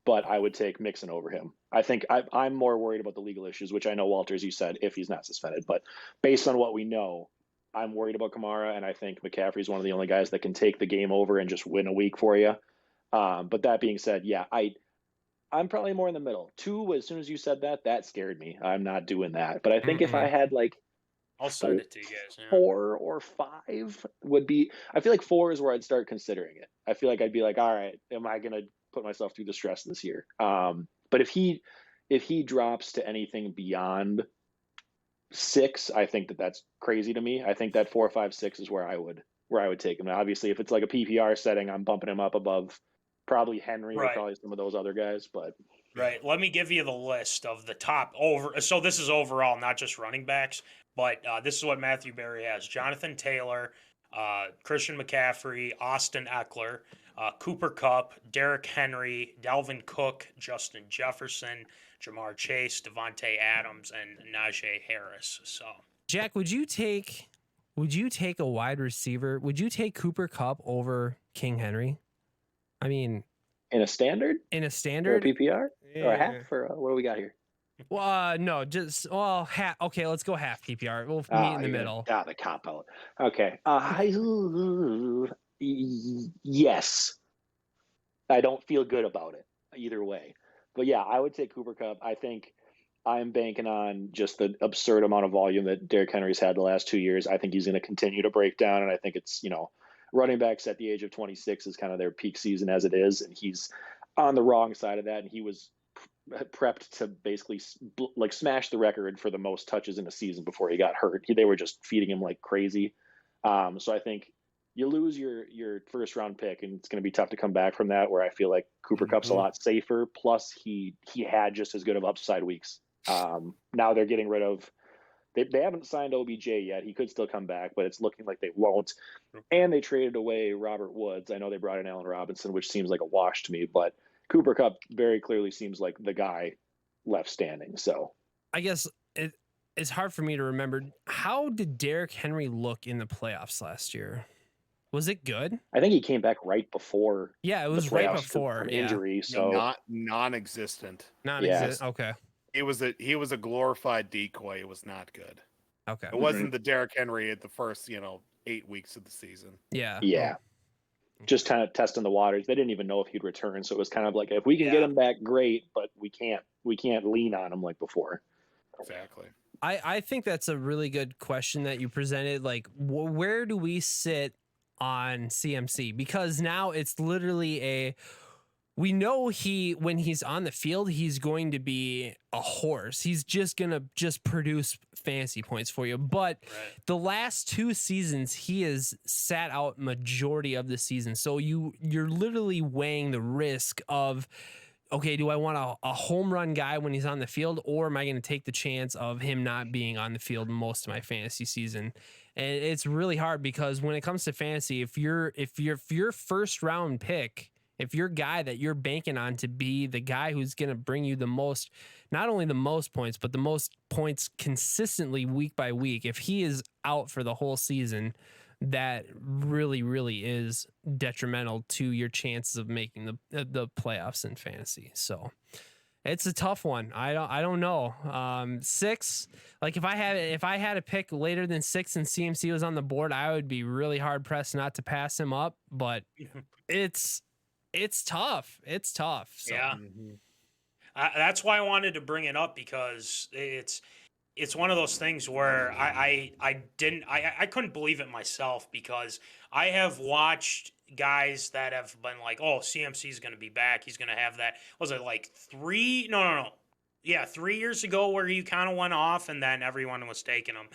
but I would take Mixon over him. I think I'm more worried about the legal issues, which I know, Walter, as you said, if he's not suspended. But based on what we know, I'm worried about Kamara, and I think McCaffrey's one of the only guys that can take the game over and just win a week for you. But that being said, yeah, I'm probably more in the middle. 2, as soon as you said that scared me. I'm not doing that. But I think if I had I'll send it to you guys. Yeah. 4 or 5 would be. I feel like 4 is where I'd start considering it. I feel like I'd be like, all right, am I going to put myself through the stress this year? But if he drops to anything beyond 6, I think that's crazy to me. I think that 4, 5, 6 is where I would take him. Now, obviously, if it's like a PPR setting, I'm bumping him up above probably Henry or probably some of those other guys. But right, let me give you the list of the top over. So this is overall, not just running backs, but this is what Matthew Berry has: Jonathan Taylor, Christian McCaffrey, Austin Eckler, Cooper Kupp, Derrick Henry, Dalvin Cook, Justin Jefferson, Jamar Chase, Devontae Adams, and Najee Harris. So, Jack, would you take a wide receiver? Would you take Cooper Kupp over King Henry? I mean, In a standard? in a Or a standard? PPR? Or a Yeah. half? Or what do we got here? Well, no, just half. Okay, let's go half PPR. We'll meet in the middle. The cop out. Okay. Yes. I don't feel good about it either way. But yeah, I would take Cooper Kupp. I think I'm banking on just the absurd amount of volume that Derrick Henry's had the last 2 years. I think he's going to continue to break down, and I think it's, running backs at the age of 26 is kind of their peak season as it is, and he's on the wrong side of that, and he was prepped to basically smash the record for the most touches in a season before he got hurt. They were just feeding him like crazy. So I think you lose your first round pick, and it's going to be tough to come back from that, where I feel like Cooper Kupp's a lot safer. Plus he had just as good of upside weeks. Now they're getting rid of, they haven't signed OBJ yet. He could still come back, but it's looking like they won't. And they traded away Robert Woods. I know they brought in Allen Robinson, which seems like a wash to me, but Cooper Kupp very clearly seems like the guy left standing. So I guess it's hard for me to remember. How did Derrick Henry look in the playoffs last year? Was it good? I think he came back right before. Yeah, it was the right playoffs before from injury. So Not non-existent. Non-existent. Okay. He was a glorified decoy. It was not good. Okay. It wasn't the Derrick Henry at the first 8 weeks of the season. Yeah. Yeah. Just kind of testing the waters. They didn't even know if he'd return. So it was kind of like, if we can get him back, great, but we can't lean on him like before. Exactly. I think that's a really good question that you presented. Like, where do we sit on CMC? Because now it's literally we know when he's on the field, he's going to be a horse. He's just going to produce fantasy points for you. But the last 2 seasons, he has sat out majority of the season. So you're literally weighing the risk of, okay, do I want a home run guy when he's on the field, or am I going to take the chance of him not being on the field most of my fantasy season? And it's really hard, because when it comes to fantasy, if your first round pick, if your guy that you're banking on to be the guy who's going to bring you the most, not only the most points, but the most points consistently week by week, if he is out for the whole season, that really, really is detrimental to your chances of making the playoffs in fantasy. So it's a tough one. I don't know. 6, like if I had a pick later than 6 and CMC was on the board, I would be really hard pressed not to pass him up, but it's tough. It's tough. So. Yeah. That's why I wanted to bring it up, because it's one of those things where I couldn't believe it myself, because I have watched guys that have been like, oh, CMC is going to be back. He's going to have that. Was it like 3? No. Yeah, 3 years ago, where he kind of went off and then everyone was taking him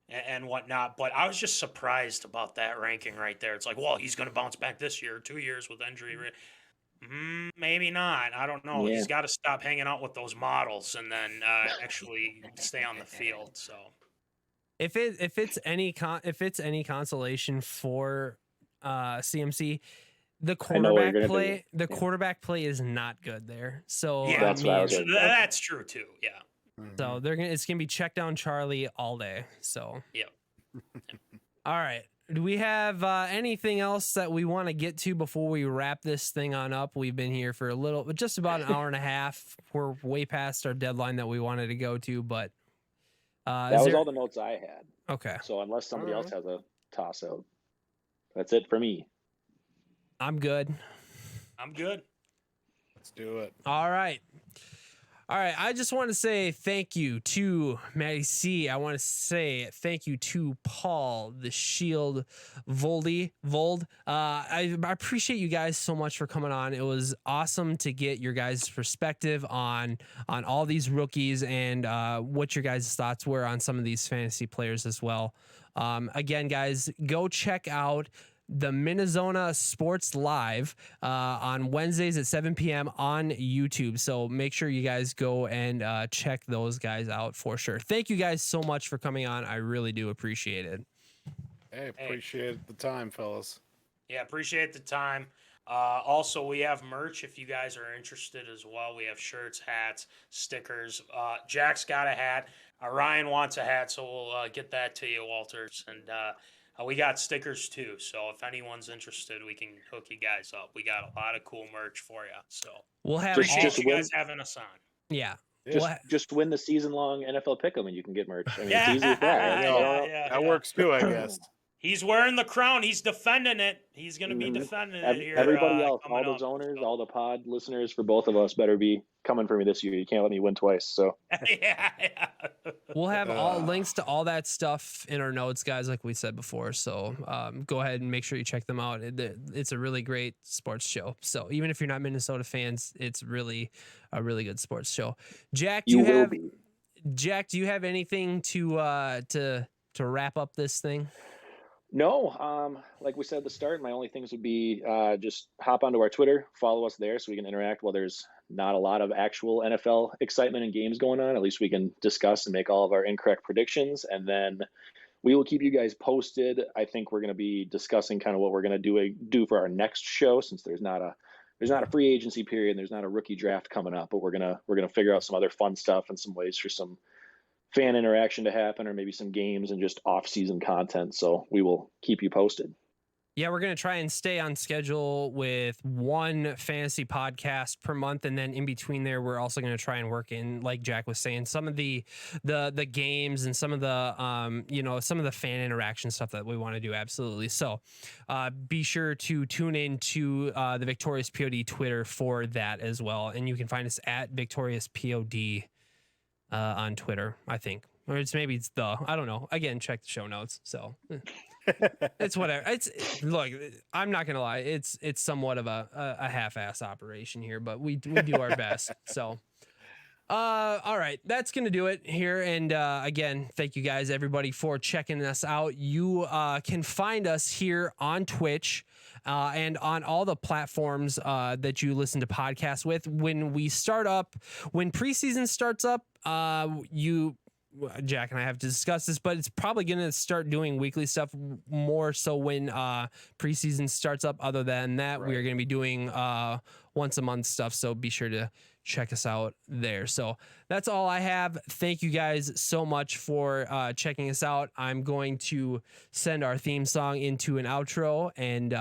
and whatnot. But I was just surprised about that ranking right there. It's like, well, he's going to bounce back this year, 2 years with injury. Maybe not. I don't know. Yeah. He's got to stop hanging out with those models and then actually stay on the field. So, if it's any consolation for CMC, the quarterback play is not good there. So yeah, that's what I was that's true too. Yeah. So it's gonna be check down Charlie all day. So yeah. All right. Do we have anything else that we want to get to before we wrap this thing on up? We've been here for just about an hour and a half. We're way past our deadline that we wanted to go to, but that was all the notes I had. Okay. So unless somebody else has a toss out, that's it for me. I'm good. Let's do it. All right. I just want to say thank you to Maddie C. I want to say thank you to Paul the Shield Vold. I appreciate you guys so much for coming on. It was awesome to get your guys' perspective on all these rookies and what your guys' thoughts were on some of these fantasy players as well. Again, guys, go check out the Minnesota Sports Live on Wednesdays at 7 p.m. on YouTube. So make sure you guys go and check those guys out for sure. Thank you guys so much for coming on. I really do appreciate it. Hey, appreciate the time, fellas. Yeah, appreciate the time. Also, we have merch if you guys are interested as well. We have shirts, hats, stickers. Jack's got a hat. Ryan wants a hat, so we'll get that to you, Walters. And we got stickers too. So if anyone's interested, we can hook you guys up. We got a lot of cool merch for you. So We'll have appreciate you guys having us on. Yeah. Just win the season-long NFL Pick'em and you can get merch. I mean, Yeah, it's easy as that. That works too, I guess. He's wearing the crown. He's defending it. He's going to be defending it here. Everybody else, all coming those up, owners, so. all the pod listeners for both of us better be coming for me this year. You can't let me win twice. So yeah. We'll have all links to all that stuff in our notes, guys, like we said before. So go ahead and make sure you check them out. It's a really great sports show. So even if you're not Minnesota fans, it's really a really good sports show. Jack, do you have anything to wrap up this thing? No, like we said at the start, my only things would be just hop onto our Twitter, follow us there so we can interact while there's not a lot of actual NFL excitement and games going on. At least we can discuss and make all of our incorrect predictions. And then we will keep you guys posted. I think we're going to be discussing kind of what we're going to do for our next show, since there's not a free agency period and there's not a rookie draft coming up, but we're going to figure out some other fun stuff and some ways for some fan interaction to happen, or maybe some games and just off-season content. So we will keep you posted. Yeah, we're going to try and stay on schedule with one fantasy podcast per month. And then in between there, we're also going to try and work in, like Jack was saying, some of the games and some of the, some of the fan interaction stuff that we want to do. Absolutely. So be sure to tune in to the Victorious P.O.D. Twitter for that as well. And you can find us at Victorious P.O.D. On Twitter, I think. Or it's the, I don't know. Again, check the show notes. So it's whatever. Look, I'm not gonna lie. It's somewhat of a half-ass operation here, but we do our best. So, all right, that's gonna do it here. And again, thank you guys, everybody, for checking us out. You can find us here on Twitch and on all the platforms that you listen to podcasts with. When preseason starts up, Jack and I have to discuss this, but it's probably going to start doing weekly stuff more so when preseason starts up. Other than that, we are going to be doing once a month stuff. So be sure to check us out there. So that's all I have. Thank you guys so much for checking us out. I'm going to send our theme song into an outro, and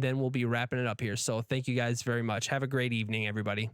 then we'll be wrapping it up here. So thank you guys very much. Have a great evening, everybody.